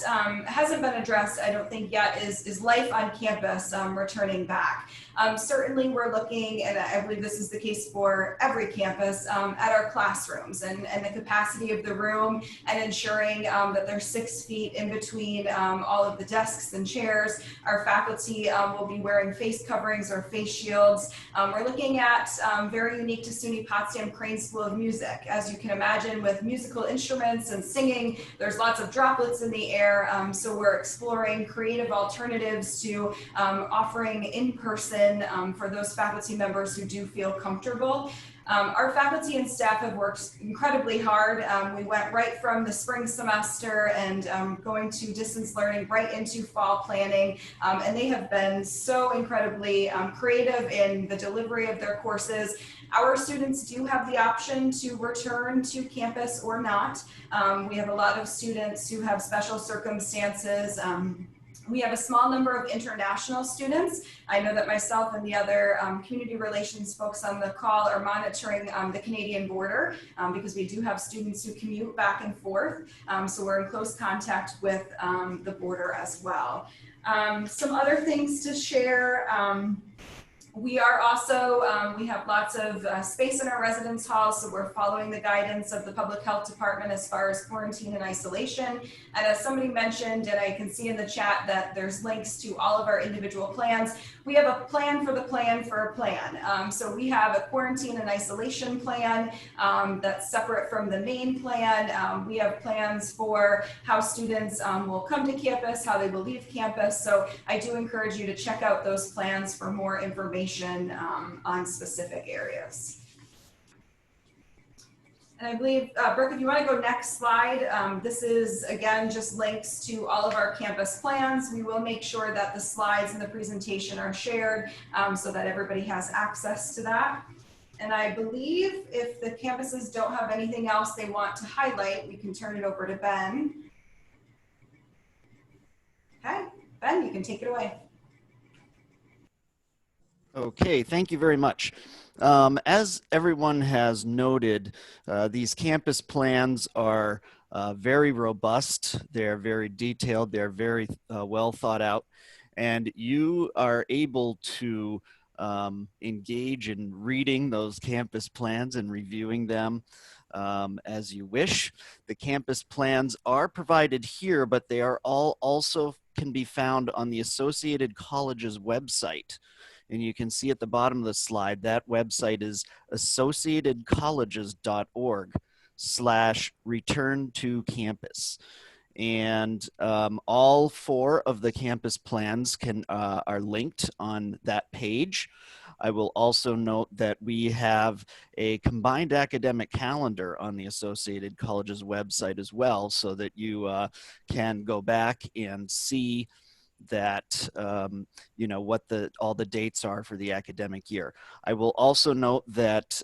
B: hasn't been addressed, I don't think yet, is life on campus returning back. Certainly we're looking, and I believe this is the case for every campus, at our classrooms and the capacity of the room, and ensuring that there's 6 feet in between all of the desks and chairs. Our faculty will be wearing face coverings or face shields. We're looking at, very unique to SUNY Potsdam, Crane School of Music. As you can imagine, with musical instruments and singing, there's lots of droplets in the air. So we're exploring creative alternatives to offering in-person for those faculty members who do feel comfortable. Our faculty and staff have worked incredibly hard. We went right from the spring semester and going to distance learning right into fall planning. And they have been so incredibly creative in the delivery of their courses. Our students do have the option to return to campus or not. We have a lot of students who have special circumstances. We have a small number of international students. I know that myself and the other community relations folks on the call are monitoring the Canadian border because we do have students who commute back and forth. So we're in close contact with the border as well. Some other things to share. We are also, we have lots of space in our residence halls, so we're following the guidance of the public health department as far as quarantine and isolation. And as somebody mentioned, and I can see in the chat that there's links to all of our individual plans. We have a plan for the plan for a plan. So we have a quarantine and isolation plan that's separate from the main plan. We have plans for how students will come to campus, how they will leave campus. So I do encourage you to check out those plans for more information information on specific areas. And I believe, Brooke, if you want to go next slide, this is, again, just links to all of our campus plans. We will make sure that the slides and the presentation are shared so that everybody has access to that. And I believe if the campuses don't have anything else they want to highlight, we can turn it over to Ben. Okay, Ben, you can take it away.
J: Okay, thank you very much. As everyone has noted, these campus plans are very robust, they're very detailed, they're very well thought out, and you are able to engage in reading those campus plans and reviewing them as you wish. The campus plans are provided here, but they are all also can be found on the Associated Colleges website. And you can see at the bottom of the slide, that website is associatedcolleges.org/return-to-campus. And all 4 of the campus plans are linked on that page. I will also note that we have a combined academic calendar on the Associated Colleges website as well, so that you can go back and see that you know what all the dates are for the academic year. I will also note that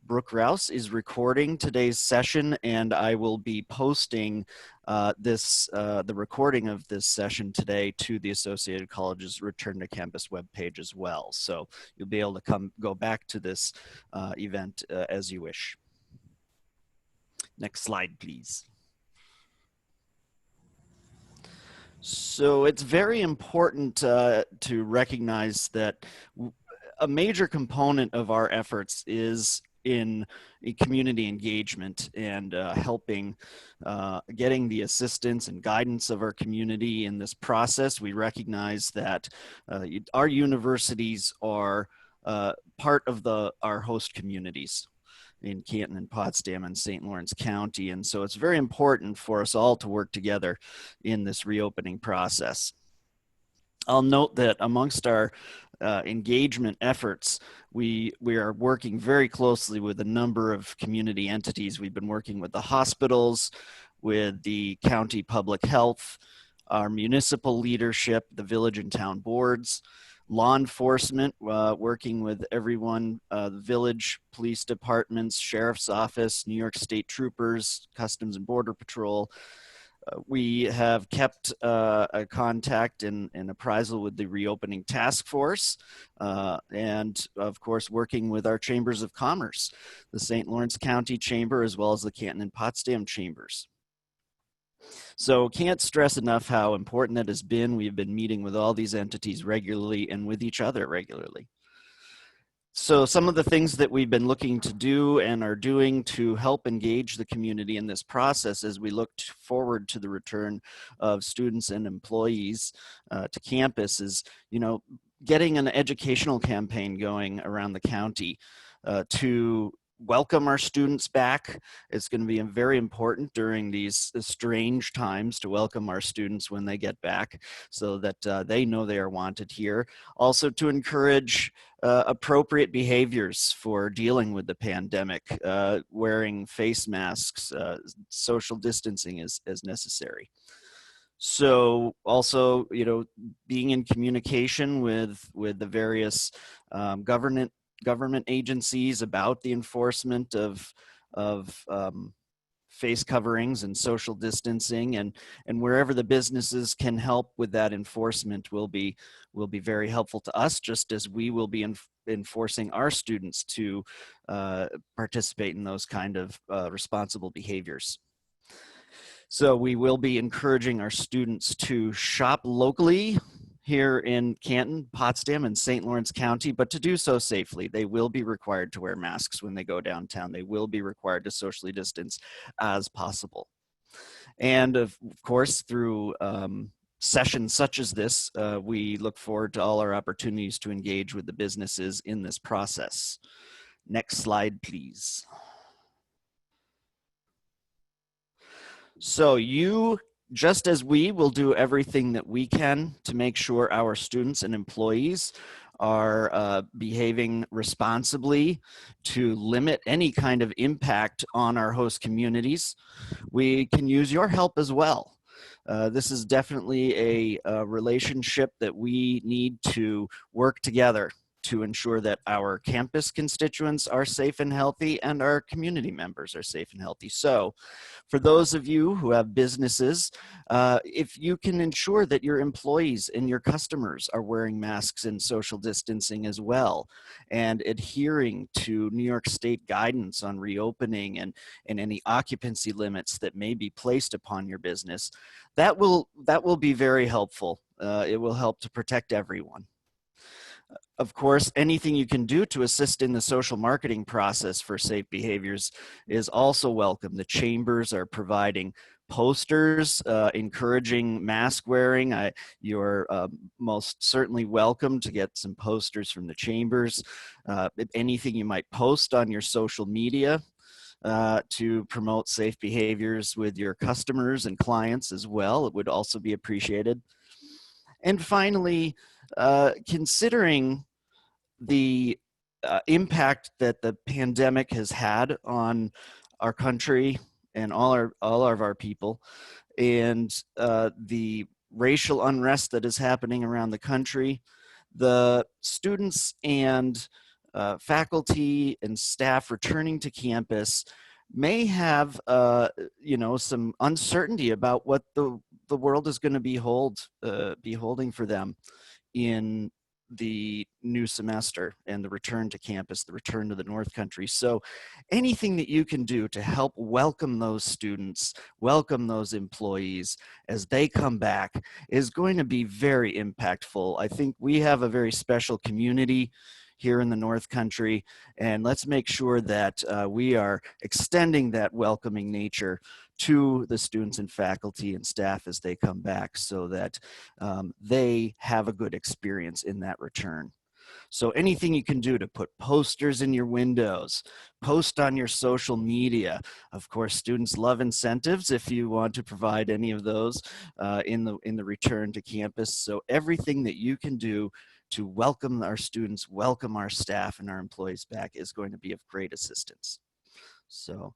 J: Brooke Rouse is recording today's session, and I will be posting the recording of this session today to the Associated Colleges Return to Campus webpage as well. So you'll be able to go back to this event as you wish. Next slide, please. So it's very important to recognize that a major component of our efforts is in community engagement and helping getting the assistance and guidance of our community in this process. We recognize that our universities are part of our host communities in Canton and Potsdam and St. Lawrence County. And so it's very important for us all to work together in this reopening process. I'll note that amongst our engagement efforts, we are working very closely with a number of community entities. We've been working with the hospitals, with the county public health, our municipal leadership, the village and town boards, law enforcement, working with everyone, the village, police departments, sheriff's office, New York State troopers, Customs and Border Patrol. We have kept a contact and appraisal with the reopening task force, and of course working with our chambers of commerce, the St. Lawrence County Chamber as well as the Canton and Potsdam chambers. So can't stress enough how important that has been. We've been meeting with all these entities regularly and with each other regularly. So some of the things that we've been looking to do and are doing to help engage the community in this process as we look forward to the return of students and employees to campus is, you know, getting an educational campaign going around the county to welcome our students back. It's going to be very important during these strange times to welcome our students when they get back so that they know they are wanted here. Also to encourage appropriate behaviors for dealing with the pandemic, wearing face masks, social distancing as necessary. So also, you know, being in communication with the various government agencies about the enforcement of face coverings and social distancing, and wherever the businesses can help with that enforcement will be very helpful to us, just as we will be enforcing our students to participate in those kind of responsible behaviors. So we will be encouraging our students to shop locally here in Canton, Potsdam, and St. Lawrence County, but to do so safely. They will be required to wear masks when they go downtown. They will be required to socially distance as possible. And of course, through sessions such as this, we look forward to all our opportunities to engage with the businesses in this process. Next slide, please. So you, just as we will do everything that we can to make sure our students and employees are behaving responsibly to limit any kind of impact on our host communities, we can use your help as well. This is definitely a relationship that we need to work together to ensure that our campus constituents are safe and healthy and our community members are safe and healthy. So for those of you who have businesses, if you can ensure that your employees and your customers are wearing masks and social distancing as well, and adhering to New York State guidance on reopening and any occupancy limits that may be placed upon your business, that will be very helpful. It will help to protect everyone. Of course, anything you can do to assist in the social marketing process for safe behaviors is also welcome. The chambers are providing posters encouraging mask wearing. You're most certainly welcome to get some posters from the chambers. Anything you might post on your social media to promote safe behaviors with your customers and clients as well, it would also be appreciated. And finally, considering the impact that the pandemic has had on our country and all of our people, and the racial unrest that is happening around the country, the students and faculty and staff returning to campus may have some uncertainty about what the world is going to be holding for them in the new semester and the return to campus, the return to the North Country. So anything that you can do to help welcome those students, welcome those employees as they come back is going to be very impactful. I think we have a very special community here in the North Country, and let's make sure that we are extending that welcoming nature to the students and faculty and staff as they come back, so that they have a good experience in that return. So anything you can do to put posters in your windows, post on your social media. Of course, students love incentives if you want to provide any of those in the return to campus. So everything that you can do to welcome our students, welcome our staff and our employees back is going to be of great assistance. So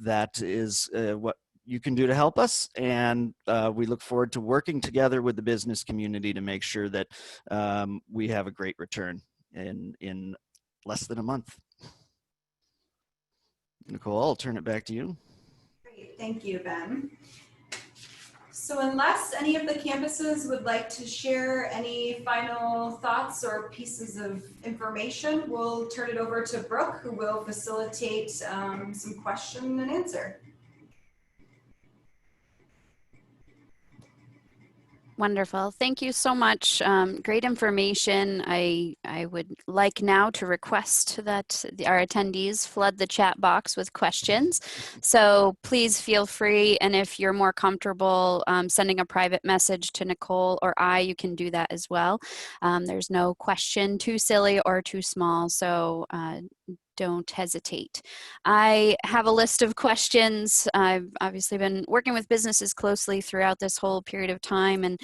J: that is what you can do to help us, and we look forward to working together with the business community to make sure that we have a great return in less than a month. Nicole, I'll turn it back to you.
B: Great, thank you, Ben. So unless any of the campuses would like to share any final thoughts or pieces of information, we'll turn it over to Brooke, who will facilitate some question and answer.
A: Wonderful. Thank you so much. Great information. I would like now to request that our attendees flood the chat box with questions. So please feel free, and if you're more comfortable sending a private message to Nicole or you can do that as well. There's no question too silly or too small, so don't hesitate. I have a list of questions. I've obviously been working with businesses closely throughout this whole period of time, and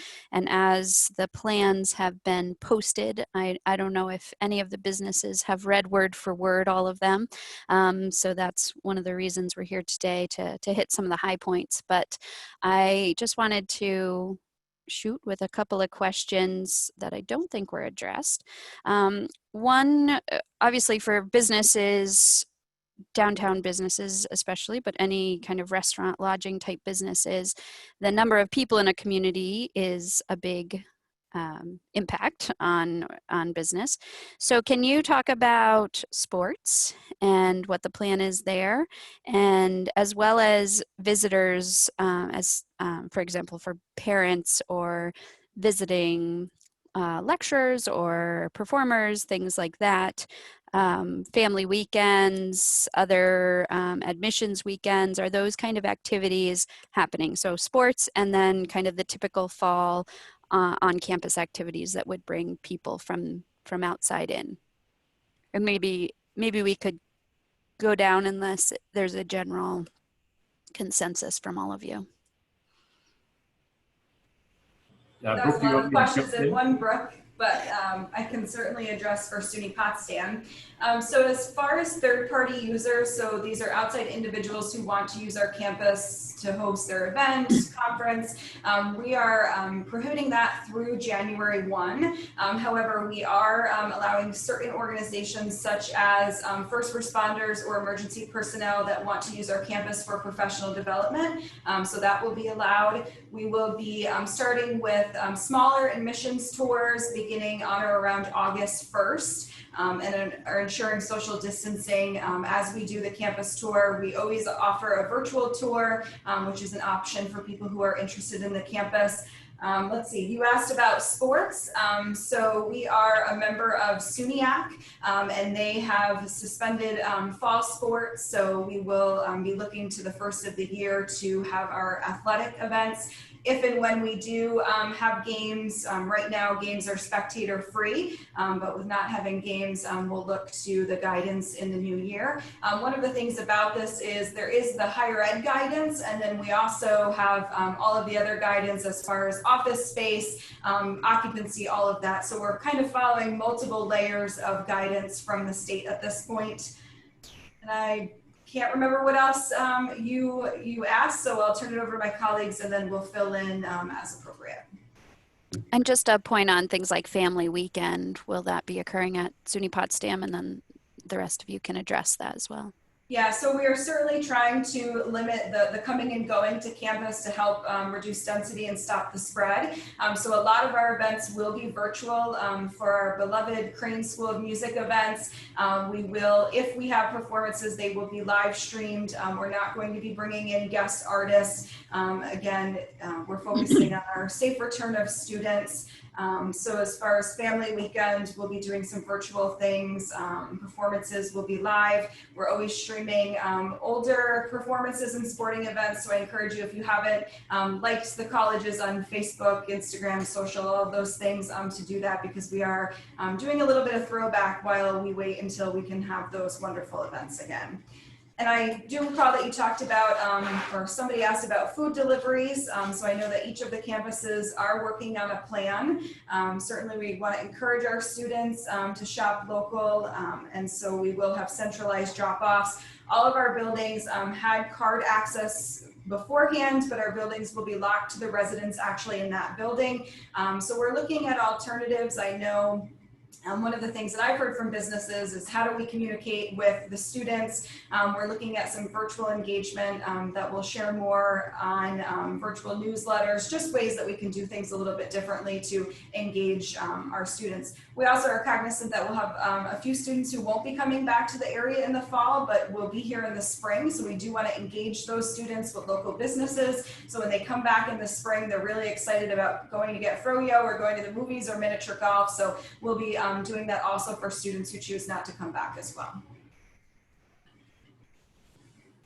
A: as the plans have been posted, I don't know if any of the businesses have read word for word all of them. So that's one of the reasons we're here today, to hit some of the high points. But I just wanted to shoot with a couple of questions that I don't think were addressed. One, obviously for businesses, downtown businesses especially, but any kind of restaurant, lodging type businesses, the number of people in a community is a big impact on business. So can you talk about sports and what the plan is there, and as well as visitors, for example, for parents or visiting lecturers or performers, things like that, family weekends, other admissions weekends, are those kind of activities happening? So sports, and then kind of the typical fall on-campus activities that would bring people from outside in. And maybe we could go down unless there's a general consensus from all of you.
B: That's a lot of questions in one, Brooke. but I can certainly address for SUNY Potsdam. So as far as third-party users, so these are outside individuals who want to use our campus to host their event, conference, we are prohibiting that through January 1. However, we are allowing certain organizations such as first responders or emergency personnel that want to use our campus for professional development. So that will be allowed. We will be starting with smaller admissions tours beginning on or around August 1st. And are ensuring social distancing as we do the campus tour. We always offer a virtual tour, which is an option for people who are interested in the campus. Let's see, you asked about sports. So we are a member of SUNYAC, and they have suspended fall sports. So we will be looking to the first of the year to have our athletic events. If and when we do have games, right now games are spectator free, but with not having games, we'll look to the guidance in the new year. One of the things about this is there is the higher ed guidance, and then we also have all of the other guidance as far as office space, occupancy, all of that. So we're kind of following multiple layers of guidance from the state at this point. And I can't remember what else you asked, so I'll turn it over to my colleagues and then we'll fill in as appropriate.
A: And just a point on things like family weekend, will that be occurring at SUNY Potsdam? And then the rest of you can address that as well.
B: Yeah, so we are certainly trying to limit the coming and going to campus to help reduce density and stop the spread. So a lot of our events will be virtual for our beloved Crane School of Music events. We will, if we have performances, they will be live streamed. We're not going to be bringing in guest artists. Again, we're focusing on our safe return of students. So as far as family weekend, we'll be doing some virtual things. Performances will be live. We're always streaming older performances and sporting events. So I encourage you, if you haven't liked the colleges on Facebook, Instagram, social, all of those things, to do that, because we are doing a little bit of throwback while we wait until we can have those wonderful events again. And I do recall that you talked about, or somebody asked about food deliveries. So I know that each of the campuses are working on a plan. Certainly we want to encourage our students to shop local. And so we will have centralized drop-offs. All of our buildings had card access beforehand, but our buildings will be locked to the residents actually in that building. So we're looking at alternatives. I know one of the things that I've heard from businesses is how do we communicate with the students? We're looking at some virtual engagement that we'll share more on virtual newsletters, just ways that we can do things a little bit differently to engage our students. We also are cognizant that we'll have a few students who won't be coming back to the area in the fall, but will be here in the spring. So we do want to engage those students with local businesses. So when they come back in the spring, they're really excited about going to get froyo or going to the movies or miniature golf. So we'll be doing that also for students who choose not to come back as well.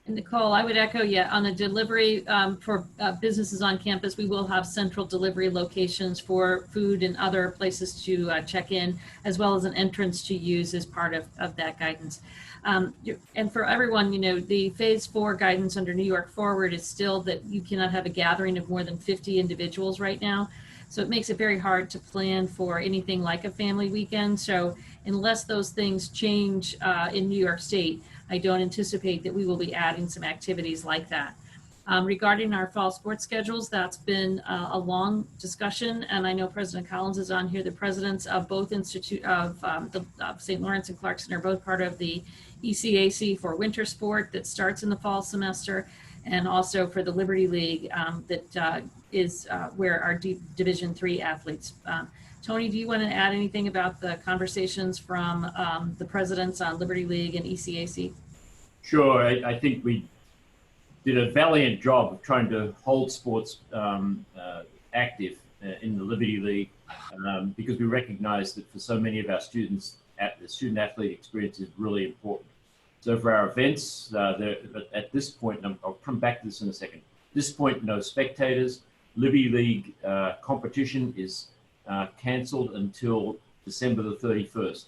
G: And Nicole, I would echo, yeah, on the delivery for businesses on campus, we will have central delivery locations for food and other places to check in, as well as an entrance to use as part of that guidance. And for everyone, you know, the phase 4 guidance under New York Forward is still that you cannot have a gathering of more than 50 individuals right now. So it makes it very hard to plan for anything like a family weekend. So unless those things change in New York State, I don't anticipate that we will be adding some activities like that. Regarding our fall sports schedules, that's been a long discussion, and I know President Collins is on here. The presidents of both St. Lawrence and Clarkson are both part of the ECAC for winter sport that starts in the fall semester, and also for the Liberty League that is where our Division III athletes. Tony, do you want to add anything about the conversations from the presidents on Liberty League and ECAC?
D: Sure, I think we did a valiant job of trying to hold sports active in the Liberty League because we recognize that for so many of our students, the student athlete experience is really important. So for our events, at this point, and I'll come back to this in a second, at this point, no spectators. Liberty League competition is cancelled until December the 31st.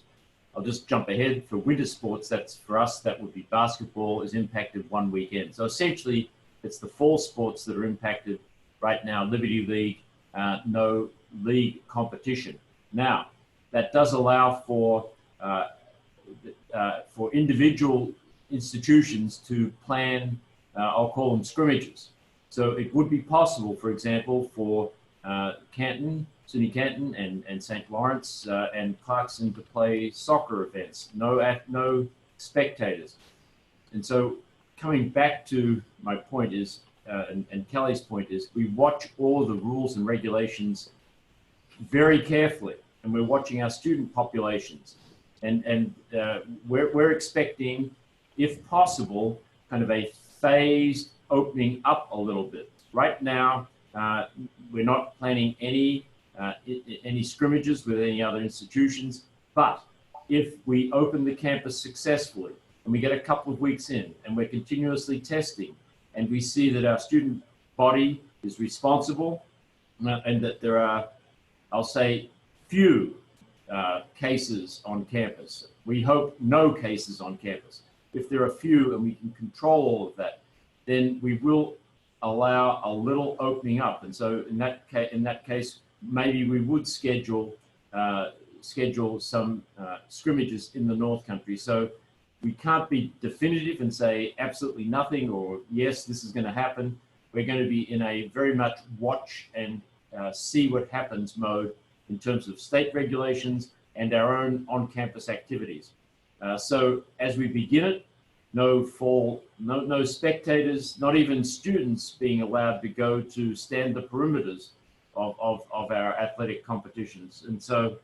D: I'll just jump ahead. For winter sports, that's for us, that would be basketball is impacted one weekend. So essentially, it's the fall sports that are impacted right now. Liberty League, no league competition. Now, that does allow for individual institutions to plan, I'll call them scrimmages. So it would be possible, for example, for Canton, SUNY Canton and St. Lawrence and Clarkson to play soccer events, no spectators. And so coming back to my point is, and Kelly's point is, we watch all the rules and regulations very carefully, and we're watching our student populations. And we're expecting, if possible, kind of a phased opening up a little bit. Right now, we're not planning any scrimmages with any other institutions, but if we open the campus successfully and we get a couple of weeks in and we're continuously testing and we see that our student body is responsible and that there are, I'll say, few cases on campus. We hope no cases on campus. If there are few and we can control all of that, then we will allow a little opening up. And so in that case, maybe we would schedule some scrimmages in the North Country. So we can't be definitive and say absolutely nothing or yes, this is going to happen. We're going to be in a very much watch and see what happens mode in terms of state regulations and our own on-campus activities. So as we begin it, no spectators, not even students being allowed to go to stand the perimeters of our athletic competitions. And so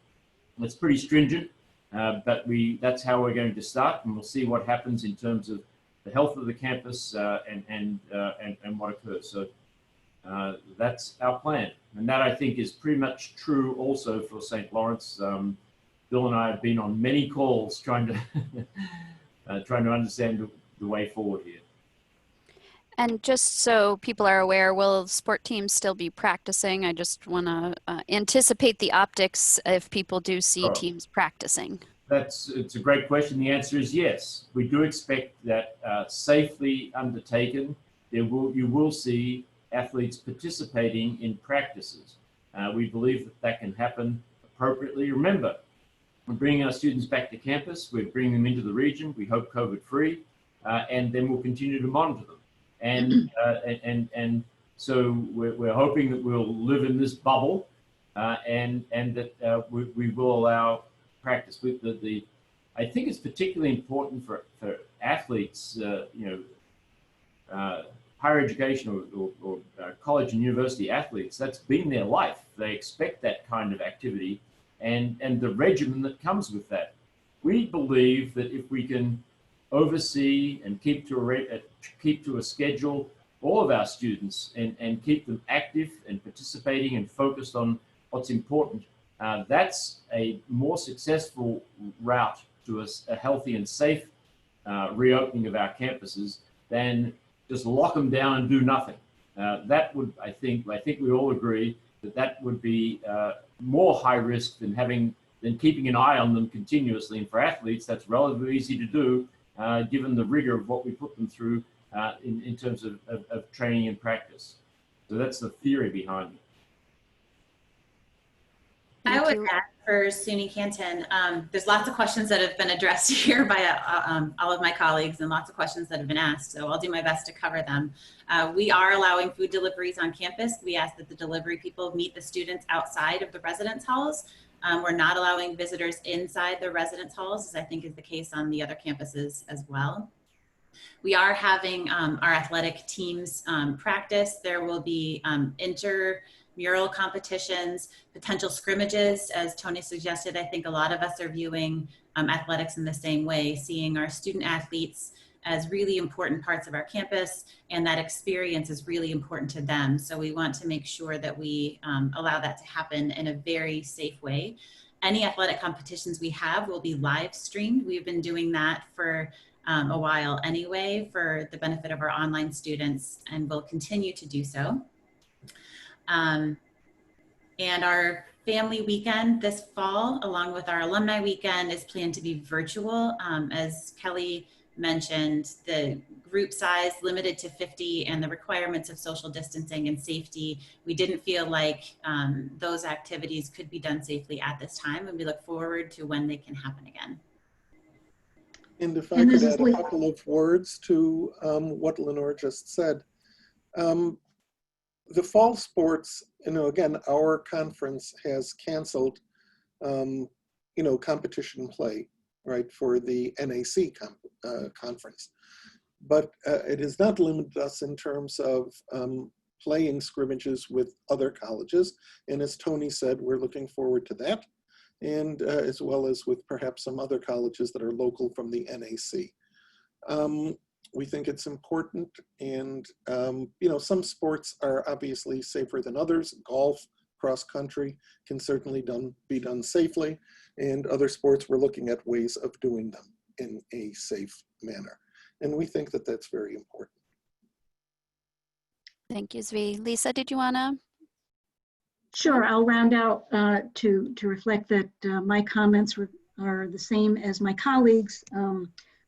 D: it's pretty stringent, but that's how we're going to start, and we'll see what happens in terms of the health of the campus and what occurs. So that's our plan. And that, I think, is pretty much true also for St. Lawrence. Bill and I have been on many calls trying to understand the way forward here.
A: And just so people are aware, will sport teams still be practicing? I just want to anticipate the optics if people do see teams practicing.
D: It's a great question. The answer is yes. We do expect that safely undertaken, you will see athletes participating in practices. We believe that can happen appropriately. Remember, we're bringing our students back to campus. We're bringing them into the region. We hope COVID-free, and then we'll continue to monitor them. And so we're hoping that we'll live in this bubble, and that we will allow practice. I think it's particularly important for athletes, higher education or college and university athletes. That's been their life. They expect that kind of activity and the regimen that comes with that. We believe that if we can oversee and keep to a schedule all of our students and keep them active and participating and focused on what's important, that's a more successful route to a healthy and safe reopening of our campuses than just lock them down and do nothing. That would, I think we all agree that would be more high risk than keeping an eye on them continuously. And for athletes, that's relatively easy to do, given the rigor of what we put them through in terms of training and practice. So that's the theory behind it.
I: I would add for SUNY Canton, there's lots of questions that have been addressed here by all of my colleagues and lots of questions that have been asked, so I'll do my best to cover them. We are allowing food deliveries on campus. We ask that the delivery people meet the students outside of the residence halls. We're not allowing visitors inside the residence halls, as I think is the case on the other campuses as well. We are having our athletic teams practice. There will be intramural competitions, potential scrimmages. As Tony suggested, I think a lot of us are viewing athletics in the same way, seeing our student athletes as really important parts of our campus, and that experience is really important to them. So we want to make sure that we allow that to happen in a very safe way. Any athletic competitions we have will be live streamed. We've been doing that for a while anyway, for the benefit of our online students, and will continue to do so. And our family weekend this fall, along with our alumni weekend, is planned to be virtual. As Kelly mentioned, the group size limited to 50 and the requirements of social distancing and safety, we didn't feel like those activities could be done safely at this time, and we look forward to when they can happen again.
F: And if I could add a couple of words to what Lenore just said. The fall sports, again, our conference has canceled, competition play, right, for the NAC conference. But it has not limited us in terms of playing scrimmages with other colleges. And as Tony said, we're looking forward to that. And as well as with perhaps some other colleges that are local from the NAC. We think it's important, and some sports are obviously safer than others. Golf, cross country can certainly be done safely, and other sports we're looking at ways of doing them in a safe manner. And we think that that's very important.
A: Thank you, Zvi. Lisa, did you wanna?
H: Sure, I'll round out to reflect that my comments are the same as my colleagues.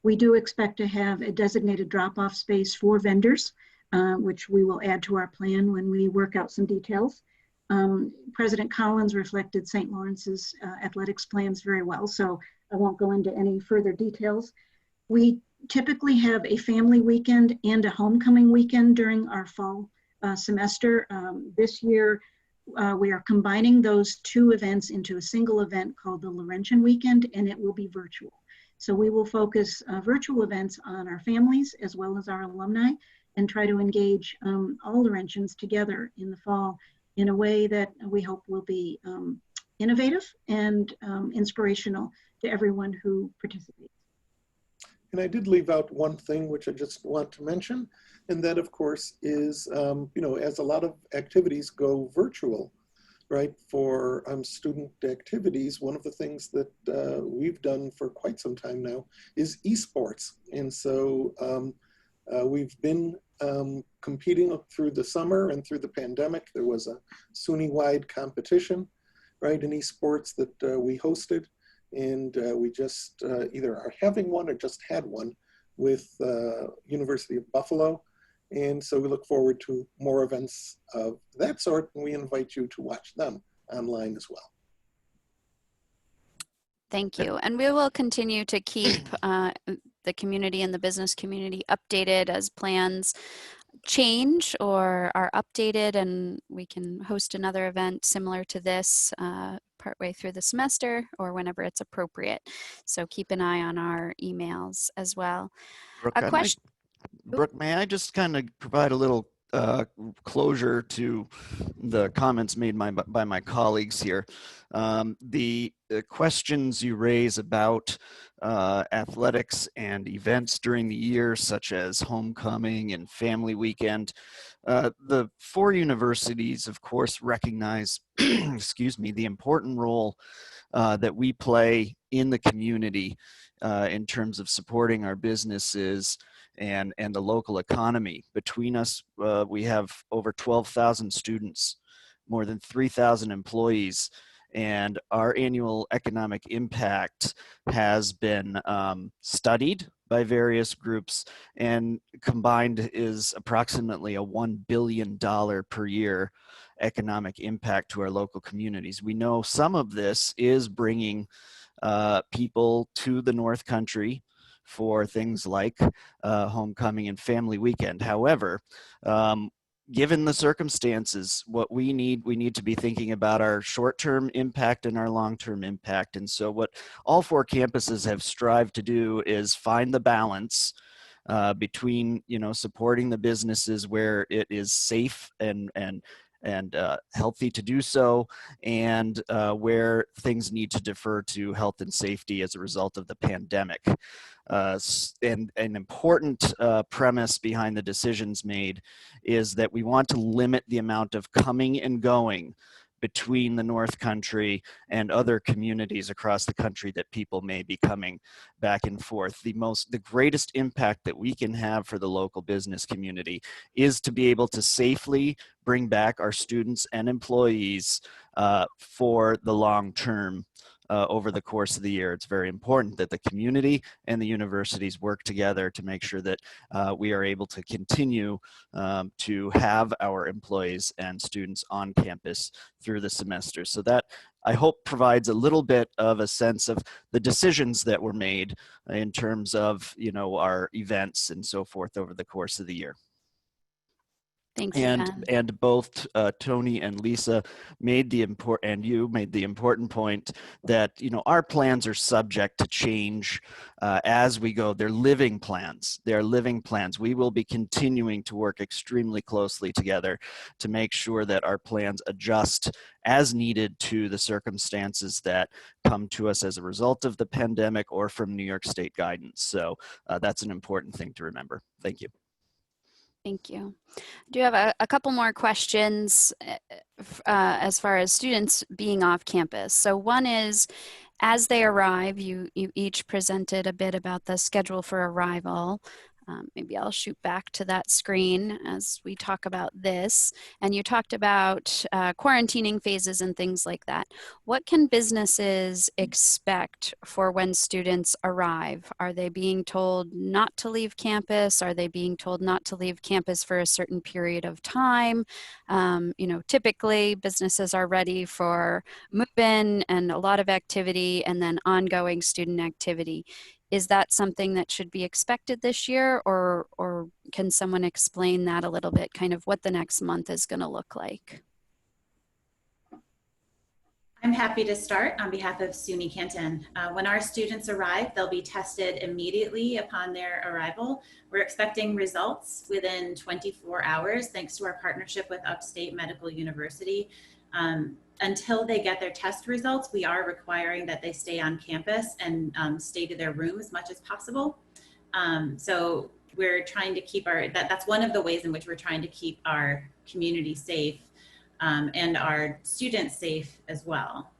H: We do expect to have a designated drop-off space for vendors, which we will add to our plan when we work out some details. President Collins reflected St. Lawrence's athletics plans very well, so I won't go into any further details. We typically have a family weekend and a homecoming weekend during our fall semester. This year, we are combining those two events into a single event called the Laurentian Weekend, and it will be virtual. So we will focus virtual events on our families as well as our alumni, and try to engage all Laurentians together in the fall in a way that we hope will be innovative and inspirational to everyone who participates.
F: And I did leave out one thing which I just want to mention, and that of course is, as a lot of activities go virtual, right, for student activities, one of the things that we've done for quite some time now is esports. And so we've been competing through the summer and through the pandemic. There was a SUNY-wide competition, right, in esports that we hosted. And we just either are having one or just had one with University of Buffalo. And so we look forward to more events of that sort, and we invite you to watch them online as well.
A: Thank you. And we will continue to keep the community and the business community updated as plans change or are updated, and we can host another event similar to this partway through the semester or whenever it's appropriate. So keep an eye on our emails as well.
J: Brooke, may I just kind of provide a little closure to the comments made by my colleagues here. The questions you raise about athletics and events during the year, such as homecoming and family weekend, the four universities, of course, recognize, excuse me, the important role that we play in the community in terms of supporting our businesses and the local economy. Between us, we have over 12,000 students, more than 3,000 employees, and our annual economic impact has been studied by various groups, and combined is approximately a $1 billion per year economic impact to our local communities. We know some of this is bringing people to the North Country for things like homecoming and family weekend. However, given the circumstances, what we need to be thinking about our short-term impact and our long-term impact. And so what all four campuses have strived to do is find the balance between, supporting the businesses where it is safe and healthy to do so, and where things need to defer to health and safety as a result of the pandemic. And an important premise behind the decisions made is that we want to limit the amount of coming and going between the North Country and other communities across the country that people may be coming back and forth. The greatest impact that we can have for the local business community is to be able to safely bring back our students and employees for the long term over the course of the year. It's very important that the community and the universities work together to make sure that we are able to continue to have our employees and students on campus through the semester. So that, I hope, provides a little bit of a sense of the decisions that were made in terms of, you know, our events and so forth over the course of the year.
A: Thank you, Ben.
J: And both Tony and Lisa made the important point that, you know, our plans are subject to change as we go. They're living plans. They are living plans. We will be continuing to work extremely closely together to make sure that our plans adjust as needed to the circumstances that come to us as a result of the pandemic or from New York State guidance. So that's an important thing to remember. Thank you.
A: Thank you. I do have a couple more questions as far as students being off campus. So one is, as they arrive, you each presented a bit about the schedule for arrival. Maybe I'll shoot back to that screen as we talk about this. And you talked about quarantining phases and things like that. What can businesses expect for when students arrive? Are they being told not to leave campus? Are they being told not to leave campus for a certain period of time? You know, typically businesses are ready for move-in and a lot of activity and then ongoing student activity. Is that something that should be expected this year, or can someone explain that a little bit, kind of what the next month is going to look like?
I: I'm happy to start on behalf of SUNY Canton. When our students arrive, they'll be tested immediately upon their arrival. We're expecting results within 24 hours, thanks to our partnership with Upstate Medical University. Until they get their test results, we are requiring that they stay on campus and stay to their room as much as possible. So we're trying to keep that's one of the ways in which we're trying to keep our community safe and our students safe as well.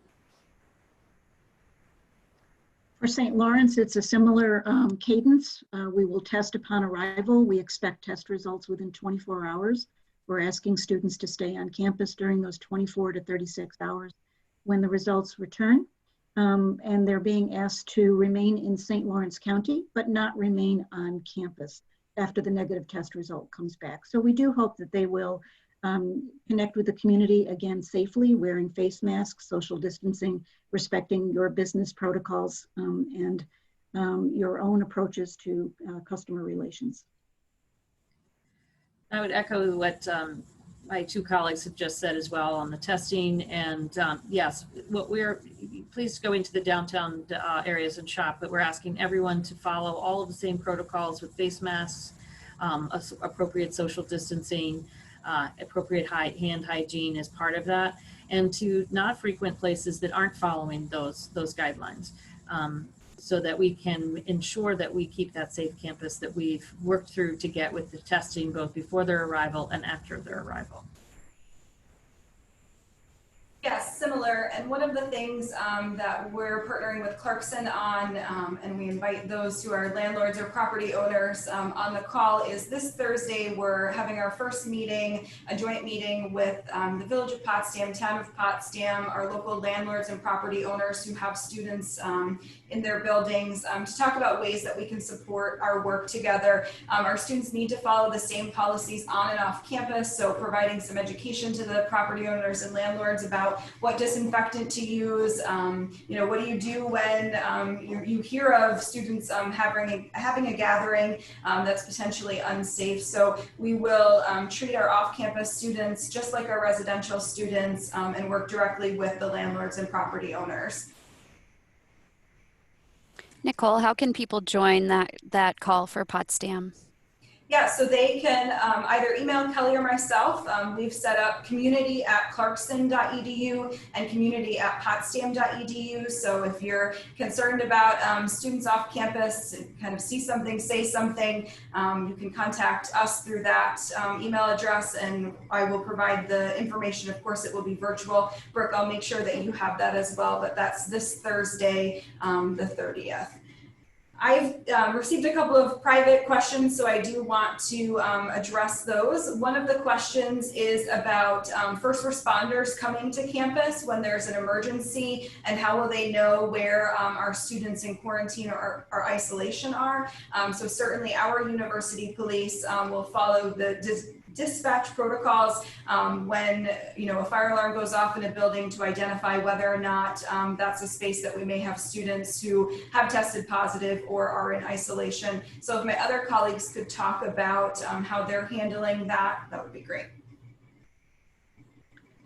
H: For St. Lawrence, it's a similar cadence. We will test upon arrival. We expect test results within 24 hours. We're asking students to stay on campus during those 24 to 36 hours when the results return. And they're being asked to remain in St. Lawrence County, but not remain on campus after the negative test result comes back. So we do hope that they will connect with the community again safely, wearing face masks, social distancing, respecting your business protocols, and your own approaches to customer relations.
G: I would echo what my two colleagues have just said as well on the testing. And yes, please go into the downtown areas and shop, but we're asking everyone to follow all of the same protocols with face masks, appropriate social distancing, appropriate hand hygiene as part of that, and to not frequent places that aren't following those guidelines. So that we can ensure that we keep that safe campus that we've worked through to get with the testing both before their arrival and after their arrival.
B: Yes, similar. And one of the things that we're partnering with Clarkson on, and we invite those who are landlords or property owners on the call, is this Thursday we're having our first meeting, a joint meeting with the Village of Potsdam, Town of Potsdam, our local landlords and property owners who have students in their buildings to talk about ways that we can support our work together. Our students need to follow the same policies on and off campus, so providing some education to the property owners and landlords about what disinfectant to use. You know, what do you do when you hear of students having a gathering that's potentially unsafe? So we will treat our off-campus students just like our residential students and work directly with the landlords and property owners.
A: Nicole, how can people join that call for Potsdam?
B: Yeah, so they can either email Kelly or myself. We've set up community@clarkson.edu and community@potsdam.edu. So if you're concerned about students off campus, kind of see something, say something, you can contact us through that email address, and I will provide the information. Of course, it will be virtual. Brooke, I'll make sure that you have that as well, but that's this Thursday, the 30th. I've received a couple of private questions, so I do want to address those. One of the questions is about first responders coming to campus when there's an emergency, and how will they know where our students in quarantine or isolation are. So certainly our university police will follow the dispatch protocols when a fire alarm goes off in a building to identify whether or not that's a space that we may have students who have tested positive or are in isolation. So if my other colleagues could talk about how they're handling that, that would be great.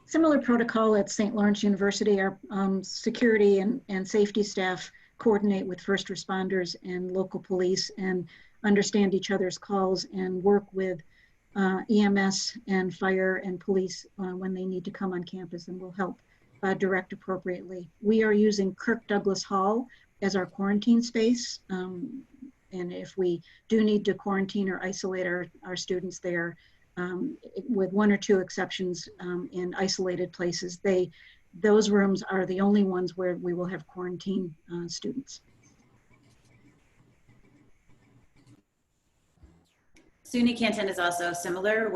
H: Similar protocol at St. Lawrence University. Our security and safety staff coordinate with first responders and local police and understand each other's calls and work with EMS and fire and police when they need to come on campus, and will help direct appropriately. We are using Kirk Douglas Hall as our quarantine space. And if we do need to quarantine or isolate our students there, with one or two exceptions in isolated places, those rooms are the only ones where we will have quarantine students.
I: SUNY Canton is also similar.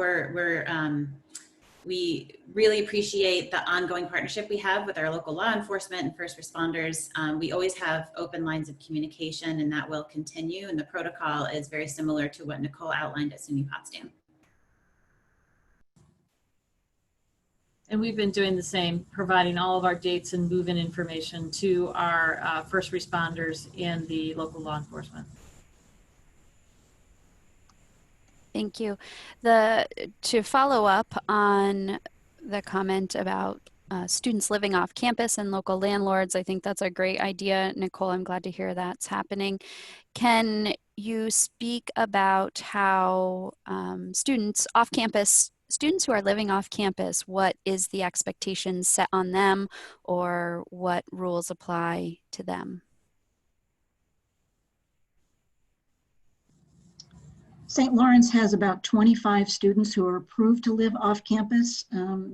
I: We really appreciate the ongoing partnership we have with our local law enforcement and first responders. We always have open lines of communication, and that will continue. And the protocol is very similar to what Nicole outlined at SUNY Potsdam.
G: And we've been doing the same, providing all of our dates and move-in information to our first responders and the local law enforcement.
A: Thank you. To follow up on the comment about students living off campus and local landlords, I think that's a great idea. Nicole, I'm glad to hear that's happening. Can you speak about how students off campus, students who are living off campus, what is the expectation set on them, or what rules apply to them?
H: St. Lawrence has about 25 students who are approved to live off campus.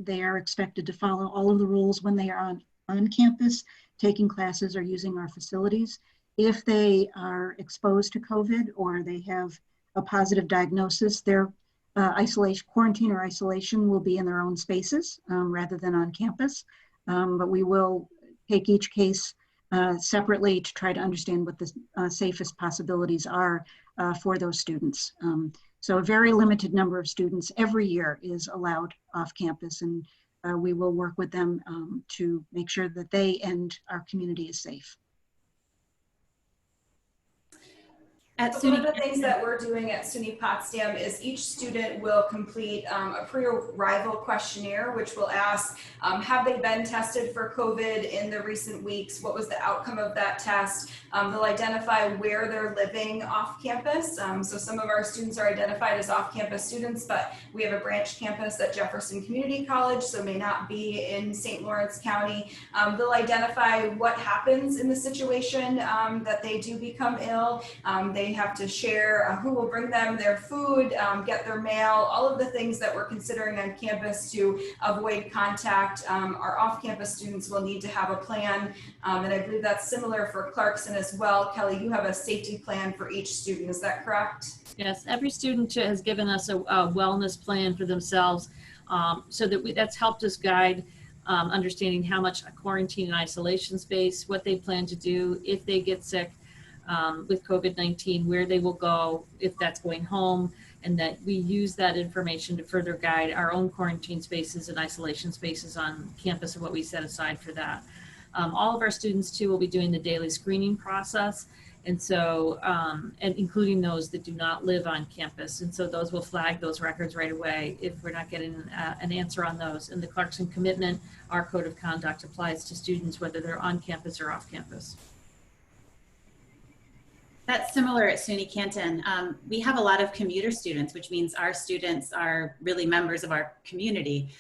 H: They are expected to follow all of the rules when they are on campus, taking classes or using our facilities. If they are exposed to COVID or they have a positive diagnosis, their quarantine or isolation will be in their own spaces rather than on campus. But we will take each case separately to try to understand what the safest possibilities are for those students. So a very limited number of students every year is allowed off campus, and we will work with them to make sure that they and our community is safe.
B: One of the things that we're doing at SUNY Potsdam is each student will complete a pre-arrival questionnaire, which will ask, have they been tested for COVID in the recent weeks? What was the outcome of that test? They'll identify where they're living off campus. So some of our students are identified as off-campus students, but we have a branch campus at Jefferson Community College, so may not be in St. Lawrence County. They'll identify what happens in the situation that they do become ill. They have to share who will bring them their food, get their mail, all of the things that we're considering on campus to avoid contact. Our off-campus students will need to have a plan, and I believe that's similar for Clarkson as well. Kelly, you have a safety plan for each student, is that correct?
G: Yes, every student has given us a wellness plan for themselves, so that that's helped us guide understanding how much quarantine and isolation space, what they plan to do if they get sick with COVID-19, where they will go, if that's going home, and that we use that information to further guide our own quarantine spaces and isolation spaces on campus and what we set aside for that. All of our students too will be doing the daily screening process, and so and including those that do not live on campus, and so those will flag those records right away if we're not getting an answer on those. And the Clarkson commitment, our code of conduct, applies to students whether they're on campus or off campus.
I: That's similar at SUNY Canton. We have a lot of commuter students, which means our students are really members of our community.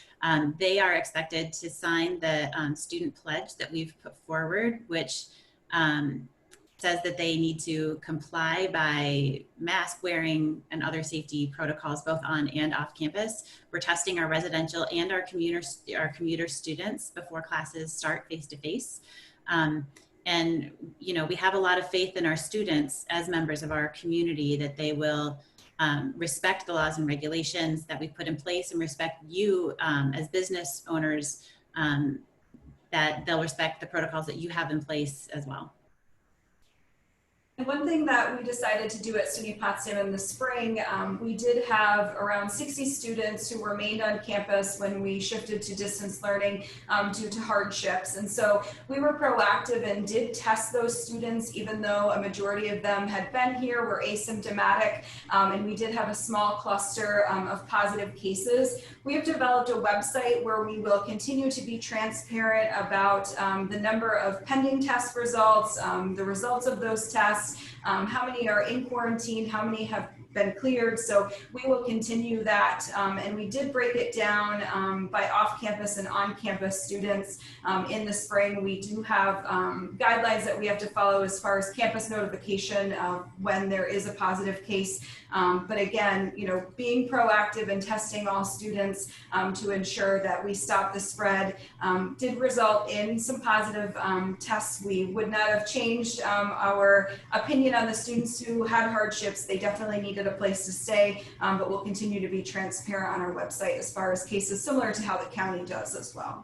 I: They are expected to sign the student pledge that we've put forward, which says that they need to comply by mask wearing and other safety protocols, both on and off campus. We're testing our residential and our commuter students before classes start face-to-face. And, you know, we have a lot of faith in our students as members of our community that they will respect the laws and regulations that we put in place, and respect you as business owners, that they'll respect the protocols that you have in place as well.
B: And one thing that we decided to do at SUNY Potsdam in the spring, we did have around 60 students who remained on campus when we shifted to distance learning due to hardships. And so we were proactive and did test those students, even though a majority of them had been here, were asymptomatic, and we did have a small cluster of positive cases. We have developed a website where we will continue to be transparent about the number of pending test results, the results of those tests, how many are in quarantine, how many have been cleared. So we will continue that. And we did break it down by off-campus and on-campus students in the spring. We do have guidelines that we have to follow as far as campus notification when there is a positive case. But again, you know, being proactive and testing all students to ensure that we stop the spread did result in some positive tests. We would not have changed our opinion on the students who had hardships. They definitely needed a place to stay, but we'll continue to be transparent on our website as far as cases, similar to how the county does as well.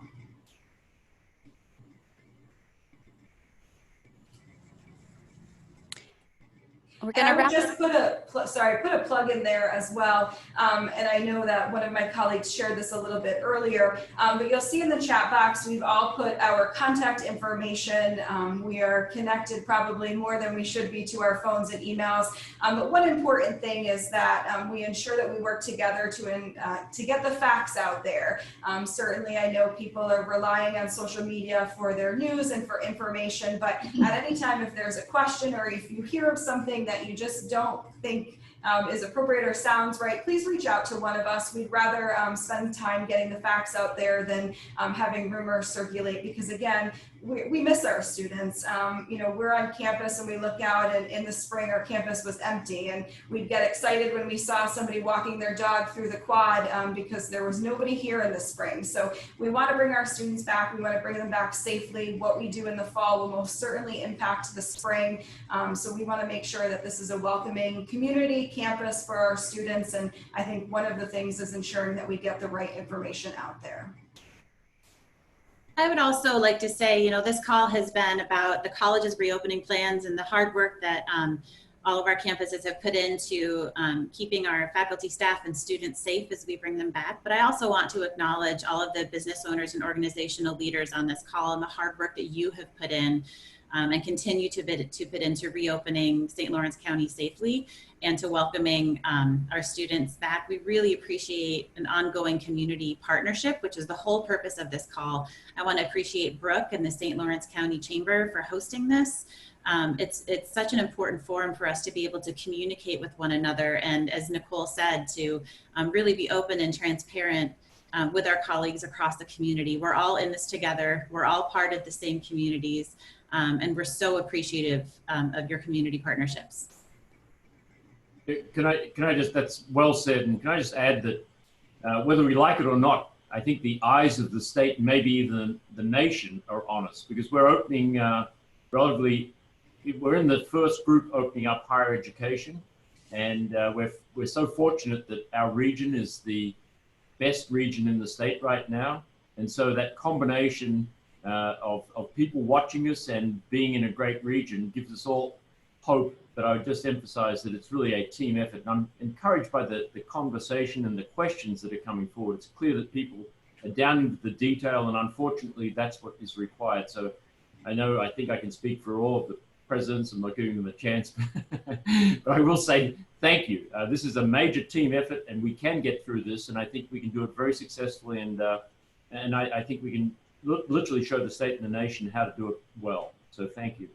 A: We're going to wrap
B: just put a plug in there as well. And I know that one of my colleagues shared this a little bit earlier, but you'll see in the chat box, we've all put our contact information. We are connected probably more than we should be to our phones and emails. But one important thing is that we ensure that we work together to get the facts out there. Certainly, I know people are relying on social media for their news and for information, but at any time, if there's a question or if you hear of something that you just don't think is appropriate or sounds right, please reach out to one of us. We'd rather spend time getting the facts out there than having rumors circulate, because again, we miss our students. You know, we're on campus and we look out, and in the spring our campus was empty, and we'd get excited when we saw somebody walking their dog through the quad because there was nobody here in the spring. So we want to bring our students back. We want to bring them back safely. What we do in the fall will most certainly impact the spring. So we want to make sure that this is a welcoming community campus for our students, and I think one of the things is ensuring that we get the right information out there.
I: I would also like to say, you know, this call has been about the college's reopening plans and the hard work that all of our campuses have put into keeping our faculty, staff, and students safe as we bring them back. But I also want to acknowledge all of the business owners and organizational leaders on this call and the hard work that you have put in and continue to put into reopening St. Lawrence County safely and to welcoming our students back. We really appreciate an ongoing community partnership, which is the whole purpose of this call. I want to appreciate Brooke and the St. Lawrence County Chamber for hosting this. It's such an important forum for us to be able to communicate with one another, and as Nicole said, to really be open and transparent with our colleagues across the community. We're all in this together. We're all part of the same communities, and we're so appreciative of your community partnerships.
D: Can I just, that's well said, and can I just add that whether we like it or not, I think the eyes of the state, maybe even the nation, are on us, because we're opening we're in the first group opening up higher education, and we're so fortunate that our region is the best region in the state right now, and so that combination of people watching us and being in a great region gives us all hope. But I would just emphasize that it's really a team effort, and I'm encouraged by the conversation and the questions that are coming forward. It's clear that people are down into the detail, and unfortunately that's what is required. So I think I can speak for all of the presidents. I'm not giving them a chance, but I will say thank you. This is a major team effort, and we can get through this, and I think we can do it very successfully, and I think we can literally show the state and the nation how to do it well. So thank you.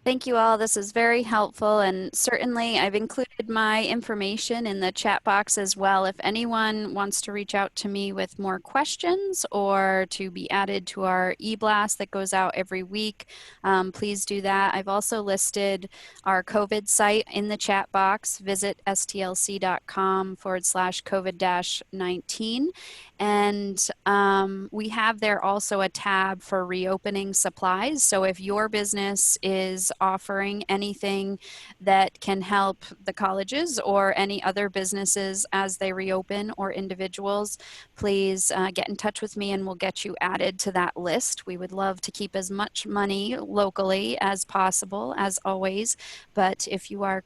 A: Thank you all. This is very helpful, and certainly I've included my information in the chat box as well. If anyone wants to reach out to me with more questions or to be added to our e-blast that goes out every week, please do that. I've also listed our COVID site in the chat box. Visit stlc.com/COVID-19. And we have there also a tab for reopening supplies. So if your business is offering anything that can help the colleges or any other businesses as they reopen, or individuals, please get in touch with me and we'll get you added to that list. We would love to keep as much money locally as possible, as always. But if you are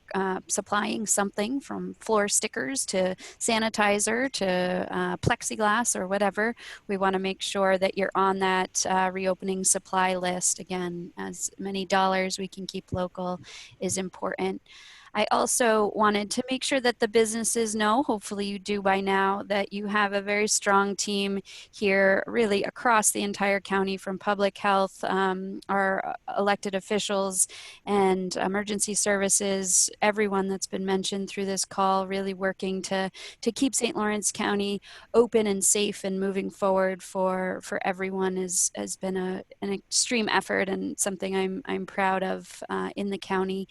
A: supplying something from floor stickers to sanitizer to plexiglass or whatever, we want to make sure that you're on that reopening supply list. Again, as many dollars we can keep local is important. I also wanted to make sure that the businesses know, hopefully you do by now, that you have a very strong team here really across the entire county, from public health, our elected officials and emergency services, everyone that's been mentioned through this call, really working to keep St. Lawrence County open and safe and moving forward for everyone has been an extreme effort and something I'm proud of in the county.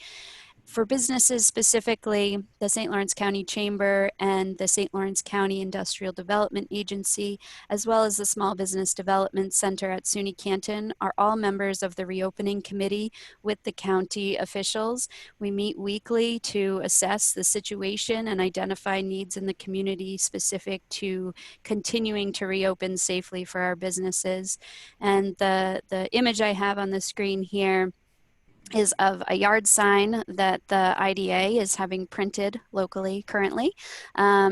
A: For businesses specifically, the St. Lawrence County Chamber and the St. Lawrence County Industrial Development Agency, as well as the Small Business Development Center at SUNY Canton, are all members of the reopening committee with the county officials. We meet weekly to assess the situation and identify needs in the community specific to continuing to reopen safely for our businesses. And the image I have on the screen here is of a yard sign that the IDA is having printed locally currently.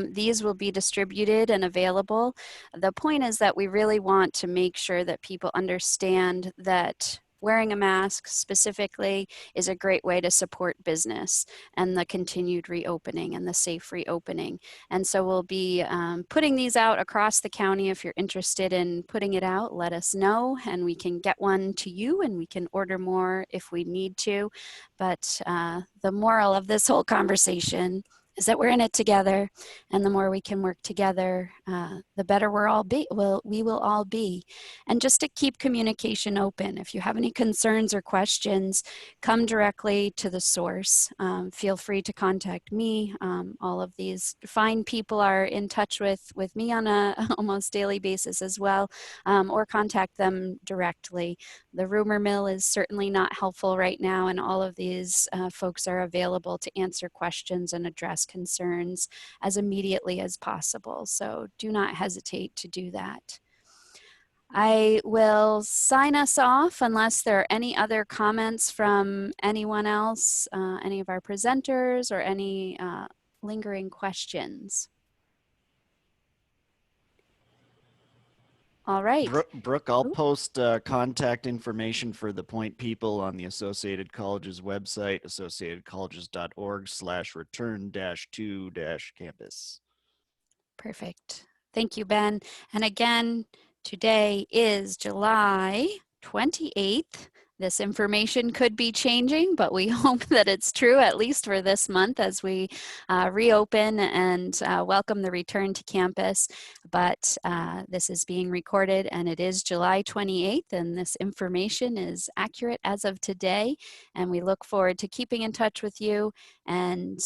A: These will be distributed and available. The point is that we really want to make sure that people understand that wearing a mask specifically is a great way to support business and the continued reopening and the safe reopening. And so we'll be putting these out across the county. If you're interested in putting it out, let us know and we can get one to you and we can order more if we need to. But the moral of this whole conversation is that we're in it together, and the more we can work together, the better we will all be. And just to keep communication open, if you have any concerns or questions, come directly to the source. Feel free to contact me. All of these fine people are in touch with me on a almost daily basis as well, or contact them directly. The rumor mill is certainly not helpful right now, and all of these folks are available to answer questions and address concerns as immediately as possible. So do not hesitate to do that. I will sign us off unless there are any other comments from anyone else, any of our presenters, or any lingering questions. All right.
J: Brooke, I'll post contact information for the point people on the Associated Colleges website, associatedcolleges.org/return-to-campus.
A: Perfect. Thank you, Ben. And again, today is July 28th. This information could be changing, but we hope that it's true, at least for this month, as we reopen and welcome the return to campus. But this is being recorded, and it is July 28th, and this information is accurate as of today. And we look forward to keeping in touch with you and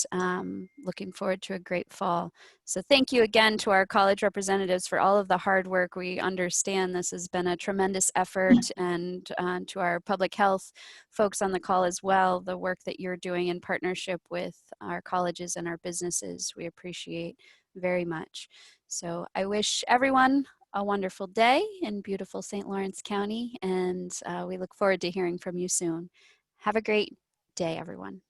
A: looking forward to a great fall. So thank you again to our college representatives for all of the hard work. We understand this has been a tremendous effort, and to our public health folks on the call as well, the work that you're doing in partnership with our colleges and our businesses, we appreciate very much. So I wish everyone a wonderful day in beautiful St. Lawrence County, and we look forward to hearing from you soon. Have a great day, everyone.